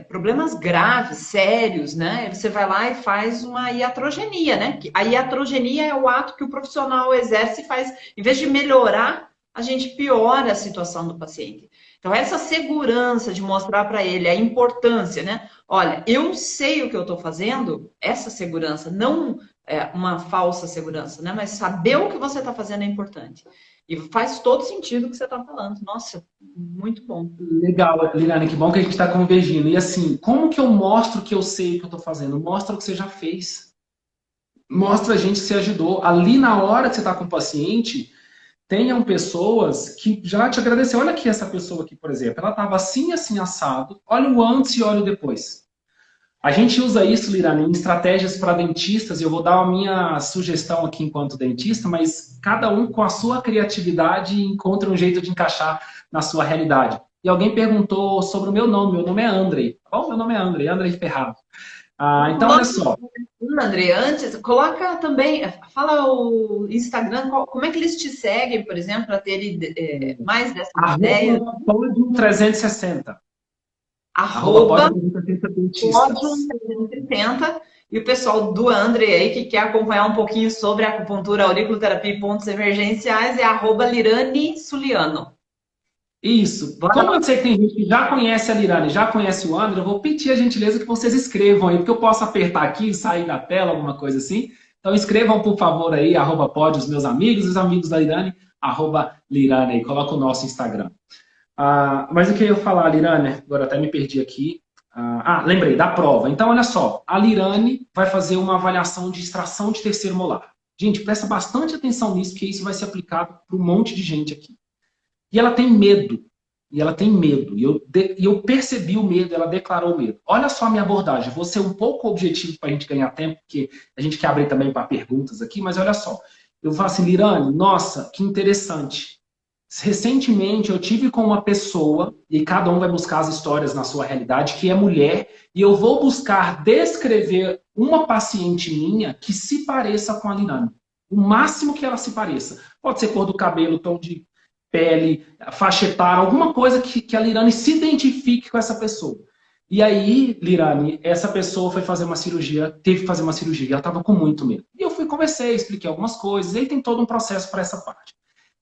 problemas graves, sérios, né? Você vai lá e faz uma iatrogenia, né? A iatrogenia é o ato que o profissional exerce e faz, em vez de melhorar, a gente piora a situação do paciente. Então, essa segurança de mostrar para ele a importância, né? Olha, eu sei o que eu estou fazendo, essa segurança, não uma falsa segurança, né? Mas saber o que você está fazendo é importante. E faz todo sentido o que você está falando. Nossa, muito bom. Legal, Liliane, que bom que a gente está convergindo. E assim, como que eu mostro que eu sei o que eu estou fazendo? Mostra o que você já fez. Mostra a gente que você ajudou. Ali na hora que você está com o paciente, tenham pessoas que já te agradecem. Olha aqui essa pessoa aqui, por exemplo. Ela estava assim, assim, assado. Olha o antes e olha o depois. A gente usa isso, Lirane, em estratégias para dentistas, e eu vou dar a minha sugestão aqui enquanto dentista, mas cada um com a sua criatividade encontra um jeito de encaixar na sua realidade. E alguém perguntou sobre o meu nome é Andrei. Tá bom? Meu nome é Andrei, Andrei Ferrado. Então, olha só. André, antes, coloca também, fala o Instagram, como é que eles te seguem, por exemplo, para terem mais dessas ideias? Podium 360. Arroba Podium 360 Podium dentistas. 360. E o pessoal do André aí, que quer acompanhar um pouquinho sobre acupuntura, auriculoterapia e pontos emergenciais, é arroba Lirane Suliano. Isso. Bora Como lá. eu sei que tem gente que já conhece a Lirane, já conhece o André, eu vou pedir a gentileza que vocês escrevam aí, porque eu posso apertar aqui e sair da tela, alguma coisa assim. Então escrevam, por favor, aí, @pod, os meus amigos, os amigos da Lirane, @Lirane aí, coloca o nosso Instagram. Mas o que eu ia falar, Lirane, agora até me perdi aqui. Lembrei, da prova. Então, olha só, a Lirane vai fazer uma avaliação de extração de terceiro molar. Gente, presta bastante atenção nisso, porque isso vai ser aplicado para um monte de gente aqui. E ela tem medo. E ela tem medo. E eu percebi o medo, ela declarou o medo. Olha só a minha abordagem. Vou ser um pouco objetivo para a gente ganhar tempo, porque a gente quer abrir também para perguntas aqui, mas olha só. Eu falo assim, Lirane, nossa, que interessante. Recentemente eu tive com uma pessoa, e cada um vai buscar as histórias na sua realidade, que é mulher, e eu vou buscar descrever uma paciente minha que se pareça com a Lirane. O máximo que ela se pareça. Pode ser cor do cabelo, tom de pele, faixa etária, alguma coisa que a Lirane se identifique com essa pessoa. E aí, Lirane, essa pessoa foi fazer uma cirurgia, teve que fazer uma cirurgia, e ela estava com muito medo. E eu fui, conversei, expliquei algumas coisas, e aí tem todo um processo para essa parte.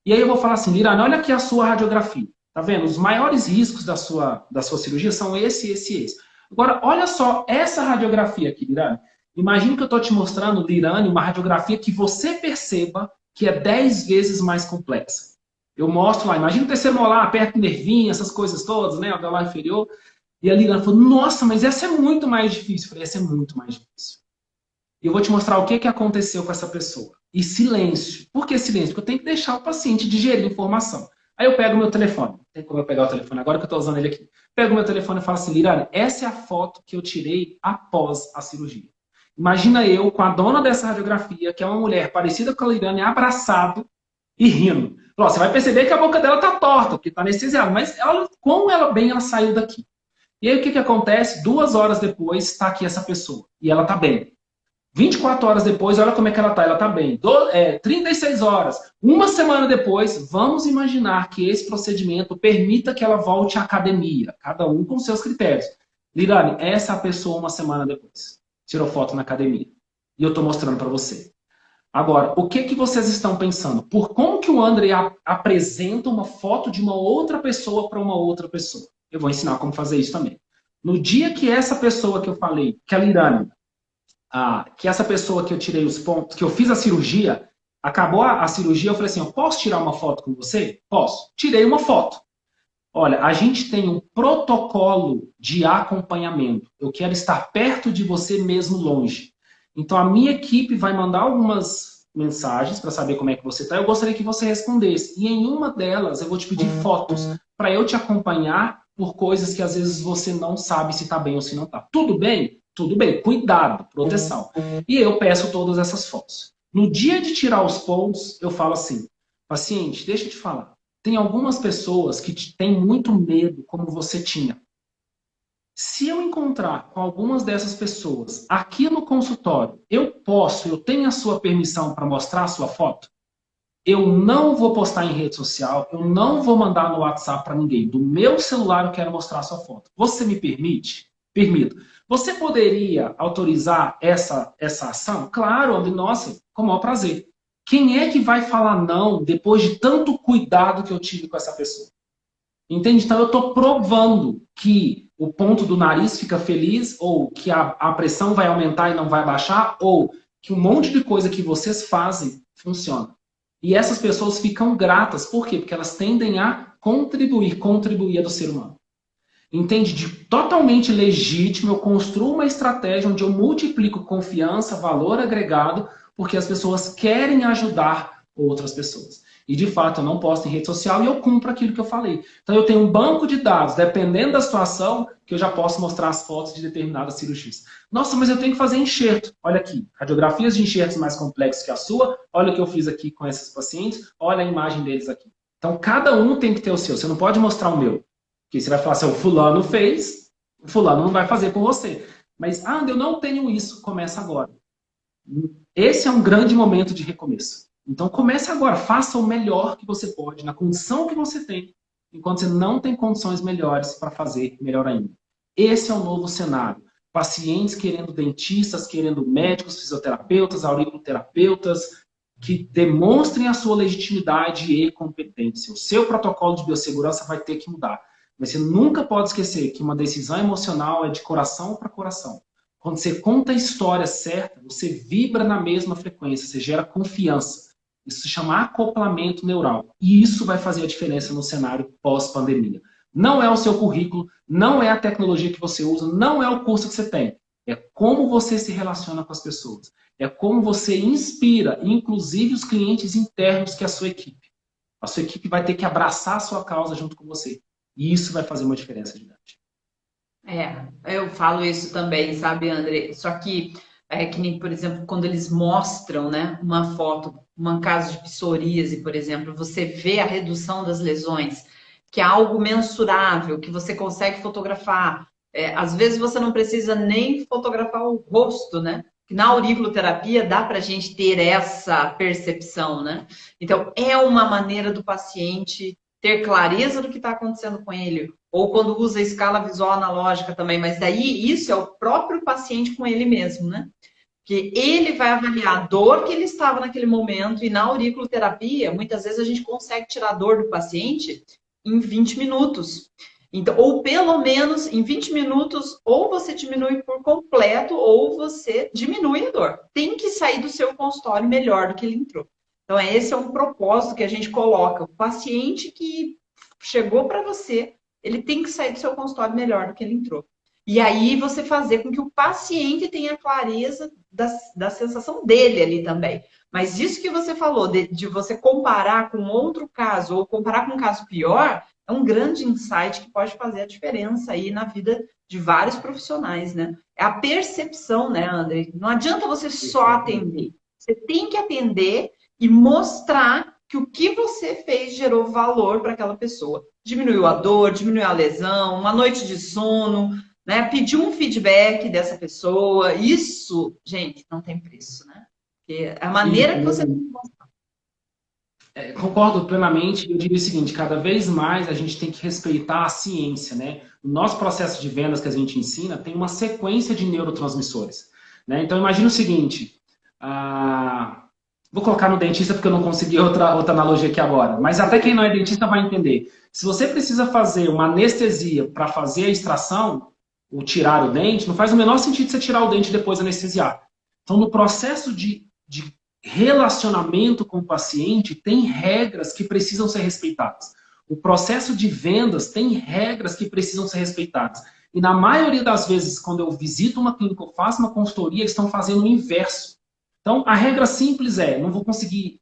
E aí eu vou falar assim, Lirane, olha aqui a sua radiografia. Tá vendo? Os maiores riscos da sua cirurgia são esse, esse e esse. Agora, olha só essa radiografia aqui, Lirane. Imagina que eu estou te mostrando, Lirane, uma radiografia que você perceba que é 10 vezes mais complexa. Eu mostro lá, imagina o terceiro molar, aperta o nervinho, essas coisas todas, né? O molar inferior. E a Lirane falou, nossa, mas essa é muito mais difícil. Eu falei, essa é muito mais difícil. E eu vou te mostrar o que aconteceu com essa pessoa. E silêncio. Por que silêncio? Porque eu tenho que deixar o paciente digerir informação. Aí eu pego o meu telefone. Tem como eu pegar o telefone agora que eu estou usando ele aqui. Pego o meu telefone e falo assim, Lirane, essa é a foto que eu tirei após a cirurgia. Imagina eu com a dona dessa radiografia, que é uma mulher parecida com a Lirane, abraçado e rindo. Você vai perceber que a boca dela está torta, porque está anestesiada. Mas como ela saiu daqui. E aí o que acontece? 2 horas depois está aqui essa pessoa. E ela está bem. 24 horas depois, olha como é que ela está. Ela está bem. 36 horas. Uma semana depois, vamos imaginar que esse procedimento permita que ela volte à academia. Cada um com seus critérios. Lirane, essa é a pessoa uma semana depois. Tirou foto na academia. E eu estou mostrando para você. Agora, o que vocês estão pensando? Por como que o André apresenta uma foto de uma outra pessoa para uma outra pessoa? Eu vou ensinar como fazer isso também. No dia que essa pessoa que eu falei, que é a Lirane, que essa pessoa que eu tirei os pontos, que eu fiz a cirurgia, acabou a cirurgia, eu falei assim, eu posso tirar uma foto com você? Posso. Tirei uma foto. Olha, a gente tem um protocolo de acompanhamento. Eu quero estar perto de você mesmo longe. Então, a minha equipe vai mandar algumas mensagens para saber como é que você está. Eu gostaria que você respondesse. E em uma delas, eu vou te pedir fotos para eu te acompanhar por coisas que às vezes você não sabe se está bem ou se não está. Tudo bem? Tudo bem. Cuidado, proteção. E eu peço todas essas fotos. No dia de tirar os pontos, eu falo assim, paciente, deixa eu te falar. Tem algumas pessoas que têm muito medo, como você tinha. Se eu encontrar com algumas dessas pessoas aqui no consultório, eu tenho a sua permissão para mostrar a sua foto? Eu não vou postar em rede social, eu não vou mandar no WhatsApp para ninguém. Do meu celular eu quero mostrar a sua foto. Você me permite? Permito. Você poderia autorizar essa ação? Claro, André, nossa, com o maior prazer. Quem é que vai falar não depois de tanto cuidado que eu tive com essa pessoa? Entende? Então eu estou provando que o ponto do nariz fica feliz, ou que a pressão vai aumentar e não vai baixar, ou que um monte de coisa que vocês fazem funciona. E essas pessoas ficam gratas. Por quê? Porque elas tendem a contribuir é do ser humano. Entende? Totalmente legítimo, eu construo uma estratégia onde eu multiplico confiança, valor agregado, porque as pessoas querem ajudar outras pessoas. E, de fato, eu não posto em rede social e eu cumpro aquilo que eu falei. Então, eu tenho um banco de dados, dependendo da situação, que eu já posso mostrar as fotos de determinadas cirurgias. Nossa, mas eu tenho que fazer enxerto. Olha aqui, radiografias de enxertos mais complexos que a sua. Olha o que eu fiz aqui com esses pacientes. Olha a imagem deles aqui. Então, cada um tem que ter o seu. Você não pode mostrar o meu. Porque você vai falar, se o fulano fez, o fulano não vai fazer com você. Mas, eu não tenho isso. Começa agora. Esse é um grande momento de recomeço. Então comece agora, faça o melhor que você pode, na condição que você tem, enquanto você não tem condições melhores para fazer melhor ainda. Esse é o novo cenário. Pacientes querendo dentistas, querendo médicos, fisioterapeutas, auriculoterapeutas, que demonstrem a sua legitimidade e competência. O seu protocolo de biossegurança vai ter que mudar. Mas você nunca pode esquecer que uma decisão emocional é de coração para coração. Quando você conta a história certa, você vibra na mesma frequência, você gera confiança. Isso se chama acoplamento neural. E isso vai fazer a diferença no cenário pós-pandemia. Não é o seu currículo, não é a tecnologia que você usa, não é o curso que você tem. É como você se relaciona com as pessoas. É como você inspira, inclusive os clientes internos que é a sua equipe. A sua equipe vai ter que abraçar a sua causa junto com você. E isso vai fazer uma diferença gigante. Eu falo isso também, sabe, André? Só que que nem, por exemplo, quando eles mostram, né, uma foto, um caso de psoríase, por exemplo, você vê a redução das lesões, que é algo mensurável, que você consegue fotografar. Às vezes você não precisa nem fotografar o rosto, né? Que na auriculoterapia dá para a gente ter essa percepção, né? Então, é uma maneira do paciente ter clareza do que está acontecendo com ele, ou quando usa a escala visual analógica também, mas daí isso é o próprio paciente com ele mesmo, né? Que ele vai avaliar a dor que ele estava naquele momento, e na auriculoterapia, muitas vezes a gente consegue tirar a dor do paciente em 20 minutos. Então, ou pelo menos em 20 minutos, ou você diminui por completo, ou você diminui a dor. Tem que sair do seu consultório melhor do que ele entrou. Então, esse é um propósito que a gente coloca. O paciente que chegou para você, ele tem que sair do seu consultório melhor do que ele entrou. E aí você fazer com que o paciente tenha clareza da sensação dele ali também. Mas isso que você falou, de você comparar com outro caso, ou comparar com um caso pior, é um grande insight que pode fazer a diferença aí na vida de vários profissionais, né? É a percepção, né, André? Não adianta você só atender. Você tem que atender e mostrar que o que você fez gerou valor para aquela pessoa. Diminuiu a dor, diminuiu a lesão, uma noite de sono, né? Pedir um feedback dessa pessoa. Isso, gente, não tem preço, né? Porque é a maneira que você tem que mostrar. Concordo plenamente. Eu diria o seguinte, cada vez mais a gente tem que respeitar a ciência, né? O nosso processo de vendas que a gente ensina tem uma sequência de neurotransmissores, né? Então, imagina o seguinte, vou colocar no dentista porque eu não consegui outra analogia aqui agora, mas até quem não é dentista vai entender. Se você precisa fazer uma anestesia para fazer a extração, ou tirar o dente, não faz o menor sentido você tirar o dente e depois anestesiar. Então, no processo de relacionamento com o paciente, tem regras que precisam ser respeitadas. O processo de vendas tem regras que precisam ser respeitadas. E na maioria das vezes, quando eu visito uma clínica, eu faço uma consultoria, eles estão fazendo o inverso. Então, a regra simples é, não vou conseguir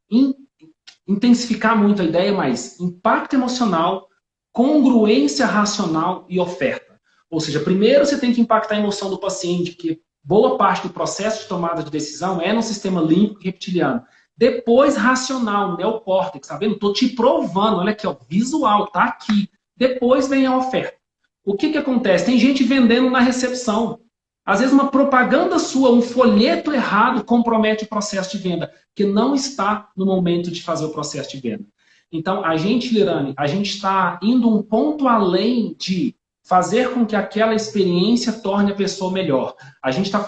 intensificar muito a ideia, mas impacto emocional, congruência racional e oferta. Ou seja, primeiro você tem que impactar a emoção do paciente, que boa parte do processo de tomada de decisão é no sistema límbico e reptiliano. Depois, racional, neocórtex, tá vendo? Estou te provando, olha aqui, ó, visual, tá aqui. Depois vem a oferta. O que acontece? Tem gente vendendo na recepção. Às vezes uma propaganda sua, um folheto errado compromete o processo de venda, que não está no momento de fazer o processo de venda. Então, a gente, Lirane, a gente está indo um ponto além de fazer com que aquela experiência torne a pessoa melhor. A gente está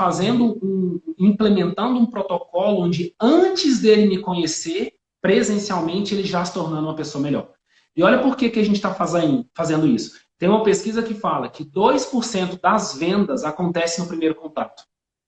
implementando um protocolo onde antes dele me conhecer, presencialmente, ele já se tornando uma pessoa melhor. E olha por que a gente está fazendo isso. Tem uma pesquisa que fala que 2% das vendas acontece no primeiro contato.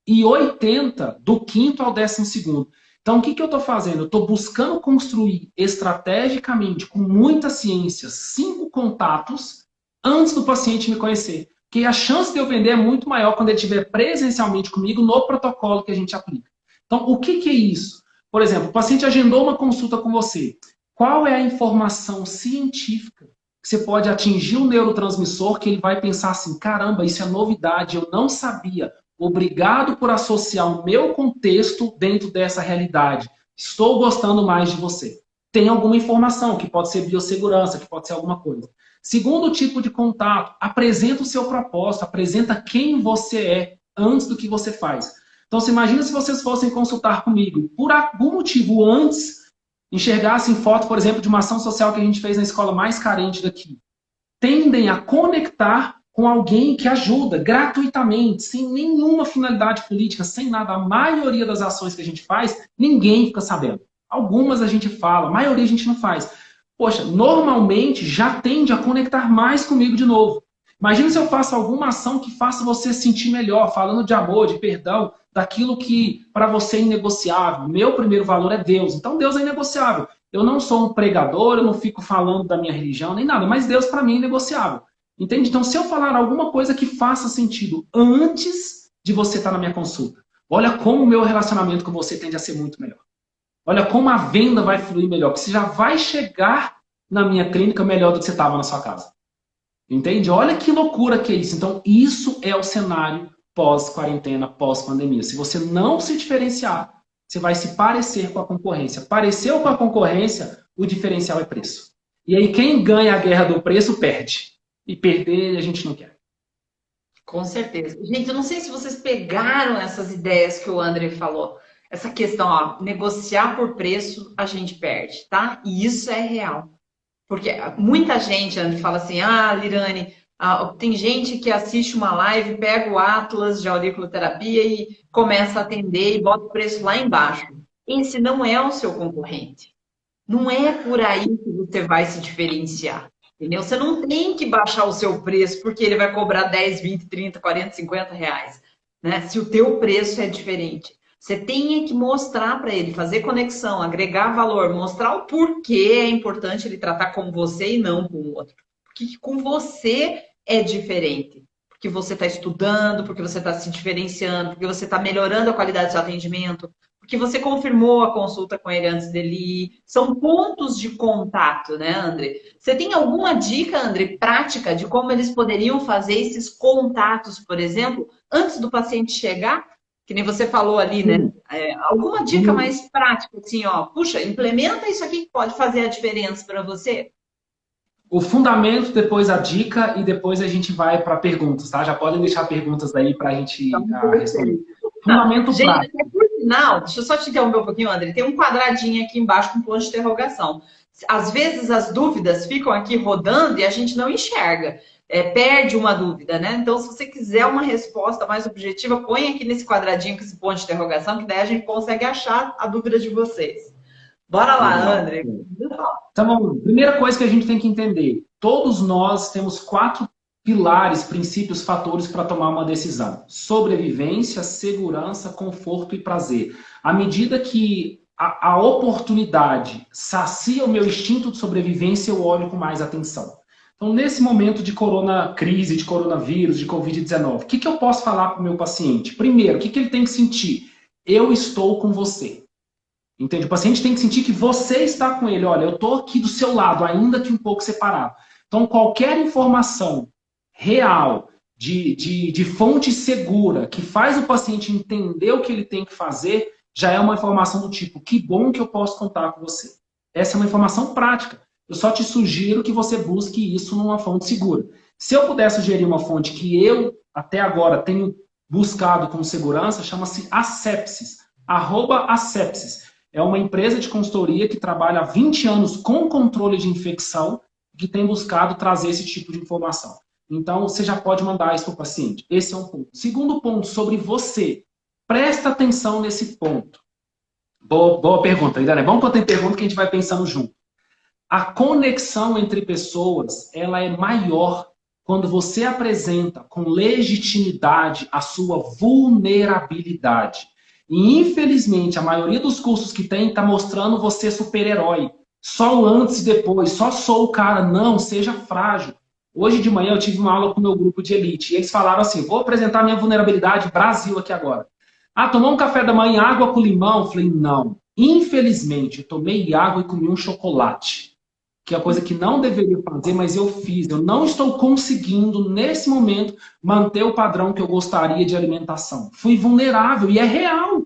E 80% do quinto ao 12º. Então, o que eu estou fazendo? Eu estou buscando construir estrategicamente, com muita ciência, 5 contatos antes do paciente me conhecer. Porque a chance de eu vender é muito maior quando ele estiver presencialmente comigo no protocolo que a gente aplica. Então, o que é isso? Por exemplo, o paciente agendou uma consulta com você. Qual é a informação científica que você pode atingir o neurotransmissor que ele vai pensar assim, caramba, isso é novidade, eu não sabia. Obrigado por associar o meu contexto dentro dessa realidade. Estou gostando mais de você. Tem alguma informação, que pode ser biossegurança, que pode ser alguma coisa. Segundo tipo de contato, apresenta o seu propósito, apresenta quem você é antes do que você faz. Então, você imagina se vocês fossem consultar comigo, por algum motivo antes, enxergassem foto, por exemplo, de uma ação social que a gente fez na escola mais carente daqui. Tendem a conectar com alguém que ajuda gratuitamente, sem nenhuma finalidade política, sem nada. A maioria das ações que a gente faz, ninguém fica sabendo. Algumas a gente fala, a maioria a gente não faz. Poxa, normalmente já tende a conectar mais comigo de novo. Imagina se eu faço alguma ação que faça você se sentir melhor, falando de amor, de perdão, daquilo que para você é inegociável. Meu primeiro valor é Deus, então Deus é inegociável. Eu não sou um pregador, eu não fico falando da minha religião, nem nada, mas Deus para mim é inegociável. Entende? Então, se eu falar alguma coisa que faça sentido antes de você estar na minha consulta, olha como o meu relacionamento com você tende a ser muito melhor. Olha como a venda vai fluir melhor, porque você já vai chegar na minha clínica melhor do que você estava na sua casa. Entende? Olha que loucura que é isso. Então, isso é o cenário pós-quarentena, pós-pandemia. Se você não se diferenciar, você vai se parecer com a concorrência. Pareceu com a concorrência, o diferencial é preço. E aí, quem ganha a guerra do preço, perde. E perder, a gente não quer. Com certeza. Gente, eu não sei se vocês pegaram essas ideias que o André falou. Essa questão, ó, negociar por preço, a gente perde, tá? E isso é real. Porque muita gente fala assim, Lirane, tem gente que assiste uma live, pega o Atlas de auriculoterapia e começa a atender e bota o preço lá embaixo. Esse não é o seu concorrente. Não é por aí que você vai se diferenciar. Entendeu? Você não tem que baixar o seu preço porque ele vai cobrar 10, 20, 30, 40, 50 reais. Né? Se o teu preço é diferente. Você tem que mostrar para ele, fazer conexão, agregar valor, mostrar o porquê é importante ele tratar com você e não com o outro. Porque com você é diferente. Porque você está estudando, porque você está se diferenciando, porque você está melhorando a qualidade do seu atendimento, porque você confirmou a consulta com ele antes dele ir. São pontos de contato, né, André? Você tem alguma dica, André, prática de como eles poderiam fazer esses contatos, por exemplo, antes do paciente chegar? Que nem você falou ali, né? Alguma dica mais prática, assim, ó, puxa, implementa isso aqui que pode fazer a diferença para você? O fundamento, depois a dica e depois a gente vai para perguntas, tá? Já podem deixar perguntas aí para a gente responder. Fundamento prático. Gente, por sinal, deixa eu só te interromper um pouquinho, André. Tem um quadradinho aqui embaixo com ponto de interrogação. Às vezes as dúvidas ficam aqui rodando e a gente não enxerga. Perde uma dúvida, né? Então, se você quiser uma resposta mais objetiva, põe aqui nesse quadradinho com esse ponto de interrogação, que daí a gente consegue achar a dúvida de vocês. Bora lá, André. Então, primeira coisa que a gente tem que entender, todos nós temos 4 pilares, princípios, fatores para tomar uma decisão. Sobrevivência, segurança, conforto e prazer. À medida que a oportunidade sacia o meu instinto de sobrevivência, eu olho com mais atenção. Então, nesse momento de crise, de coronavírus, de Covid-19, o que eu posso falar para o meu paciente? Primeiro, o que ele tem que sentir? Eu estou com você. Entende? O paciente tem que sentir que você está com ele. Olha, eu estou aqui do seu lado, ainda que um pouco separado. Então, qualquer informação real, de fonte segura, que faz o paciente entender o que ele tem que fazer, já é uma informação do tipo, que bom que eu posso contar com você. Essa é uma informação prática. Eu só te sugiro que você busque isso numa fonte segura. Se eu puder sugerir uma fonte que eu, até agora, tenho buscado com segurança, chama-se Asepsis. @Asepsis. É uma empresa de consultoria que trabalha há 20 anos com controle de infecção, que tem buscado trazer esse tipo de informação. Então, você já pode mandar isso para o paciente. Esse é um ponto. Segundo ponto, sobre você. Presta atenção nesse ponto. Boa pergunta, Irana. É bom que eu tenho pergunta que a gente vai pensando junto. A conexão entre pessoas, ela é maior quando você apresenta com legitimidade a sua vulnerabilidade. E, infelizmente, a maioria dos cursos que tem está mostrando você super-herói. Só o antes e depois, só sou o cara. Não, seja frágil. Hoje de manhã eu tive uma aula com o meu grupo de elite. E eles falaram assim, vou apresentar minha vulnerabilidade Brasil aqui agora. Ah, tomou um café da manhã, água com limão? Eu falei, não. Infelizmente, eu tomei água e comi um chocolate. Que é a coisa que não deveria fazer, mas eu fiz. Eu não estou conseguindo, nesse momento, manter o padrão que eu gostaria de alimentação. Fui vulnerável e é real.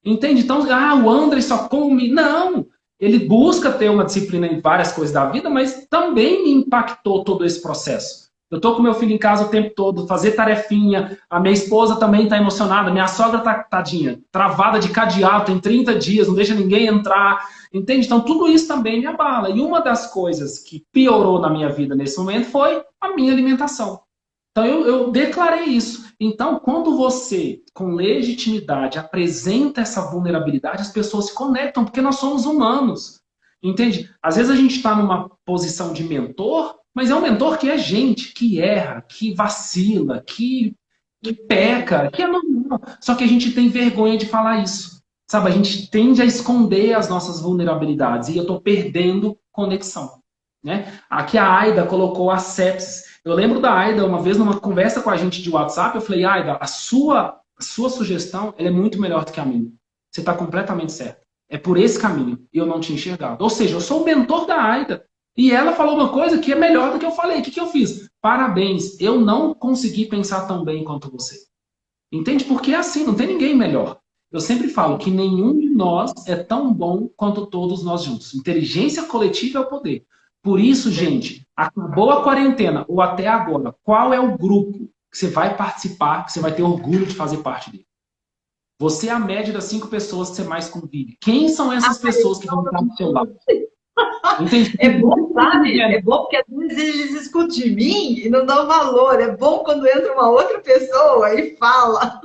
Entende? Então, o André só come. Não! Ele busca ter uma disciplina em várias coisas da vida, mas também me impactou todo esse processo. Eu estou com meu filho em casa o tempo todo, fazer tarefinha, a minha esposa também está emocionada, minha sogra está, tadinha, travada de cadeado, tem 30 dias, não deixa ninguém entrar, entende? Então tudo isso também me abala. E uma das coisas que piorou na minha vida nesse momento foi a minha alimentação. Então eu declarei isso. Então quando você, com legitimidade, apresenta essa vulnerabilidade, as pessoas se conectam, porque nós somos humanos. Entende? Às vezes a gente está numa posição de mentor, mas é um mentor que é gente, que erra, que vacila, que peca, que é normal. Só que a gente tem vergonha de falar isso. Sabe, a gente tende a esconder as nossas vulnerabilidades e eu estou perdendo conexão. Né? Aqui a Aida colocou a sepsis. Eu lembro da Aida, uma vez numa conversa com a gente de WhatsApp, eu falei, Aida, a sua sugestão ela é muito melhor do que a minha. Você está completamente certo. É por esse caminho. E eu não tinha enxergado. Ou seja, eu sou o mentor da Aida. E ela falou uma coisa que é melhor do que eu falei. O que eu fiz? Parabéns, eu não consegui pensar tão bem quanto você. Entende? Porque é assim, não tem ninguém melhor. Eu sempre falo que nenhum de nós é tão bom quanto todos nós juntos. Inteligência coletiva é o poder. Por isso, gente, acabou a quarentena, ou até agora, qual é o grupo que você vai participar, que você vai ter orgulho de fazer parte dele? Você é a média das 5 pessoas que você mais convive. Quem são essas pessoas que vão estar do seu lado? Entendi. É bom, sabe? É bom porque às vezes eles escutam de mim e não dão valor. É bom quando entra uma outra pessoa e fala.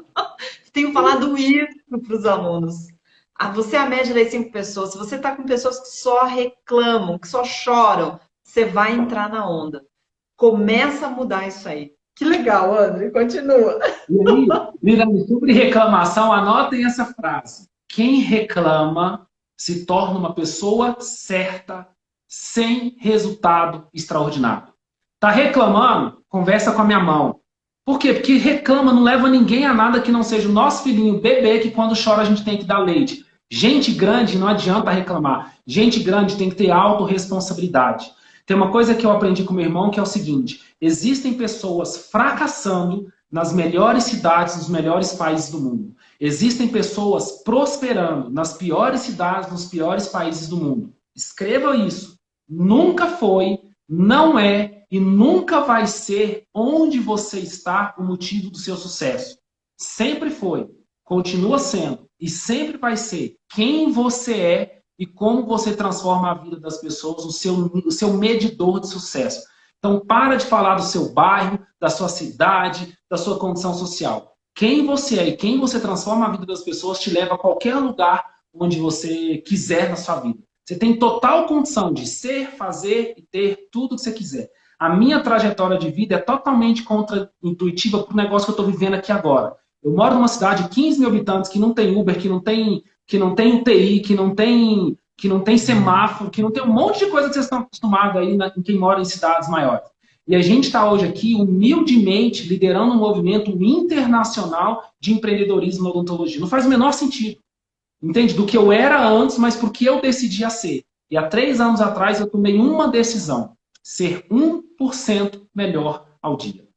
Tenho falado isso para os alunos. Você é a média das 5 pessoas. Se você está com pessoas que só reclamam, que só choram, você vai entrar na onda. Começa a mudar isso aí. Que legal, André. Continua. E aí, Miranda, sobre reclamação, anotem essa frase. Quem reclama se torna uma pessoa certa, sem resultado extraordinário. Tá reclamando? Conversa com a minha mão. Por quê? Porque reclama não leva ninguém a nada que não seja o nosso filhinho, bebê, que quando chora a gente tem que dar leite. Gente grande não adianta reclamar. Gente grande tem que ter autorresponsabilidade. Tem uma coisa que eu aprendi com meu irmão que é o seguinte: existem pessoas fracassando nas melhores cidades, nos melhores países do mundo. Existem pessoas prosperando nas piores cidades, nos piores países do mundo. Escreva isso. Nunca foi, não é e nunca vai ser onde você está o motivo do seu sucesso. Sempre foi, continua sendo e sempre vai ser quem você é e como você transforma a vida das pessoas, o seu medidor de sucesso. Então, para de falar do seu bairro, da sua cidade, da sua condição social. Quem você é e quem você transforma a vida das pessoas te leva a qualquer lugar onde você quiser na sua vida. Você tem total condição de ser, fazer e ter tudo que você quiser. A minha trajetória de vida é totalmente contra-intuitiva para o negócio que eu estou vivendo aqui agora. Eu moro numa cidade de 15 mil habitantes que não tem Uber, que não tem que não tem UTI, que não tem semáforo, que não tem um monte de coisa que vocês estão acostumados aí em quem mora em cidades maiores. E a gente está hoje aqui, humildemente, liderando um movimento internacional de empreendedorismo na odontologia. Não faz o menor sentido. Entende? Do que eu era antes, mas porque eu decidi a ser. E há 3 anos atrás eu tomei uma decisão. Ser 1% melhor ao dia.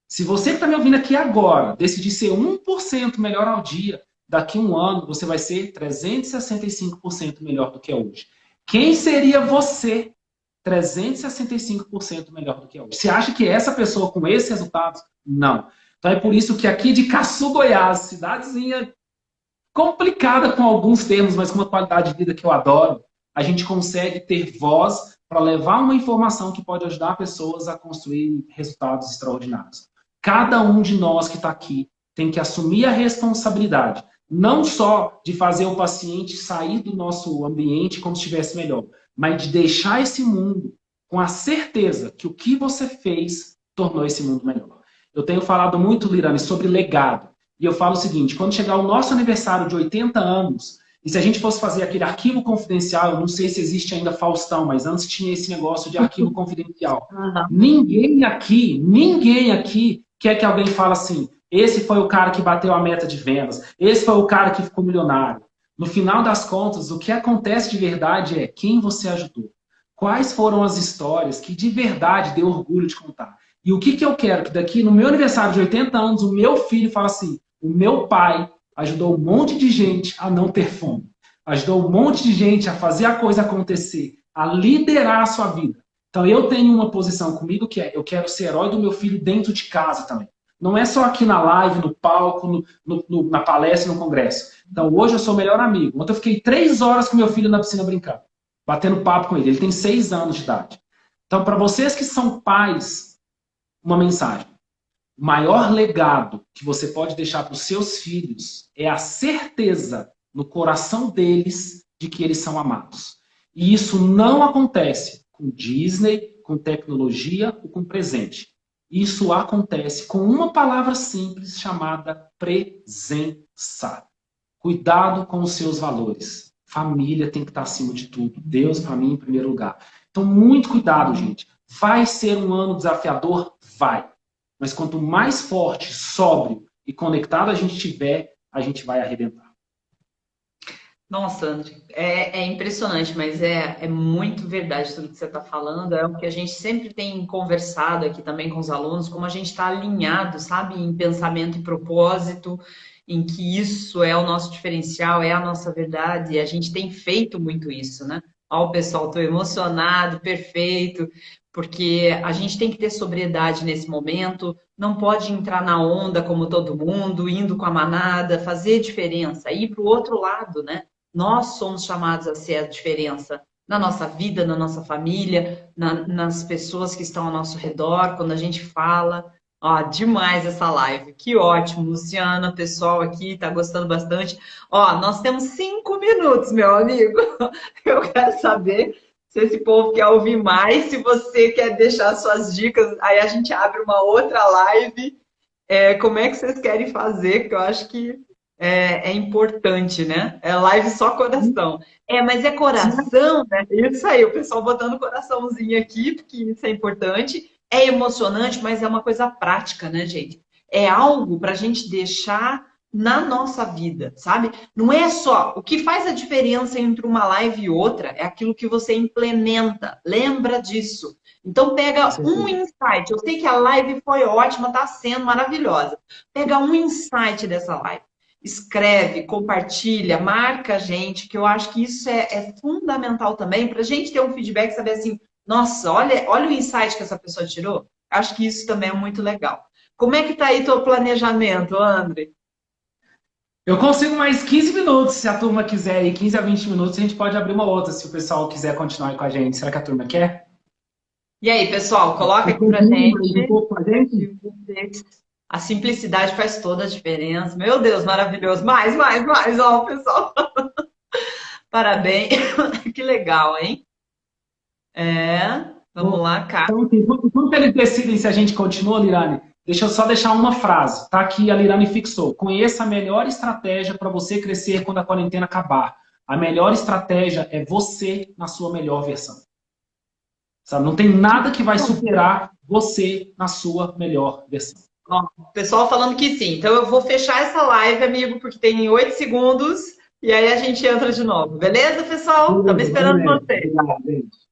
Se você que está me ouvindo aqui agora decidir ser 1% melhor ao dia, daqui a um ano você vai ser 365% melhor do que é hoje. Quem seria você 365% melhor do que é hoje? Você acha que é essa pessoa com esses resultados? Não. Então é por isso que aqui de Caçu, Goiás, cidadezinha complicada com alguns termos, mas com uma qualidade de vida que eu adoro, a gente consegue ter voz para levar uma informação que pode ajudar pessoas a construir resultados extraordinários. Cada um de nós que está aqui tem que assumir a responsabilidade, não só de fazer o paciente sair do nosso ambiente como se estivesse melhor, mas de deixar esse mundo com a certeza que o que você fez tornou esse mundo melhor. Eu tenho falado muito, Lirane, sobre legado. E eu falo o seguinte, quando chegar o nosso aniversário de 80 anos, e se a gente fosse fazer aquele arquivo confidencial, eu não sei se existe ainda Faustão, mas antes tinha esse negócio de arquivo confidencial. Ninguém aqui quer que alguém fale assim, esse foi o cara que bateu a meta de vendas, esse foi o cara que ficou milionário. No final das contas, o que acontece de verdade é quem você ajudou. Quais foram as histórias que de verdade deu orgulho de contar. E o que eu quero? Que daqui, no meu aniversário de 80 anos, o meu filho fala assim, o meu pai ajudou um monte de gente a não ter fome. Ajudou um monte de gente a fazer a coisa acontecer, a liderar a sua vida. Então eu tenho uma posição comigo que é, eu quero ser herói do meu filho dentro de casa também. Não é só aqui na live, no palco, na palestra, no congresso. Então hoje eu sou o melhor amigo. Ontem eu fiquei 3 horas com meu filho na piscina brincando, batendo papo com ele. Ele tem 6 anos de idade. Então para vocês que são pais, uma mensagem. O maior legado que você pode deixar para os seus filhos é a certeza no coração deles de que eles são amados. E isso não acontece com Disney, com tecnologia ou com presente. Isso acontece com uma palavra simples chamada presença. Cuidado com os seus valores. Família tem que estar acima de tudo. Deus, para mim, em primeiro lugar. Então, muito cuidado, gente. Vai ser um ano desafiador? Vai. Mas quanto mais forte, sóbrio e conectado a gente tiver, a gente vai arrebentar. Nossa, André, é impressionante, mas é muito verdade tudo que você está falando. É o que a gente sempre tem conversado aqui também com os alunos, como a gente está alinhado, sabe, em pensamento e propósito, em que isso é o nosso diferencial, é a nossa verdade, e a gente tem feito muito isso, né? Ó, pessoal, estou emocionado, perfeito, porque a gente tem que ter sobriedade nesse momento, não pode entrar na onda como todo mundo, indo com a manada, fazer diferença, ir para o outro lado, né? Nós somos chamados a ser a diferença na nossa vida, na nossa família, nas pessoas que estão ao nosso redor, quando a gente fala. Ó, demais essa live, que ótimo, Luciana, pessoal aqui está gostando bastante. Ó, nós temos 5 minutos, meu amigo. Eu quero saber se esse povo quer ouvir mais, se você quer deixar suas dicas, aí a gente abre uma outra live. Como é que vocês querem fazer? Que eu acho que é importante, né? É live só coração. Mas é coração, né? Isso aí, o pessoal botando coraçãozinho aqui, porque isso é importante. É emocionante, mas é uma coisa prática, né, gente? É algo para a gente deixar na nossa vida, sabe? Não é só o que faz a diferença entre uma live e outra, é aquilo que você implementa. Lembra disso. Então pega um insight. Eu sei que a live foi ótima, está sendo maravilhosa. Pega um insight dessa live. Escreve, compartilha, marca a gente, que eu acho que isso é fundamental também para a gente ter um feedback, saber assim, nossa, olha o insight que essa pessoa tirou. Acho que isso também é muito legal. Como é que está aí teu planejamento, André? Eu consigo mais 15 minutos, se a turma quiser aí, 15 a 20 minutos, a gente pode abrir uma outra, se o pessoal quiser continuar aí com a gente. Será que a turma quer? E aí, pessoal, coloca aqui pra gente. A simplicidade faz toda a diferença. Meu Deus, maravilhoso. Mais, ó, pessoal. Parabéns. Que legal, hein? Vamos lá, cara. Então, assim, quando eles decidem se a gente continua, Lirane, Deixa eu só deixar uma frase, tá? Que a Lirane fixou. Conheça a melhor estratégia para você crescer quando a quarentena acabar. A melhor estratégia é você na sua melhor versão. Sabe? Não tem nada que vai superar você na sua melhor versão. Ó, o pessoal falando que sim. Então eu vou fechar essa live, amigo, porque tem 8 segundos. E aí a gente entra de novo. Beleza, pessoal? Estamos esperando você. Obrigado, gente.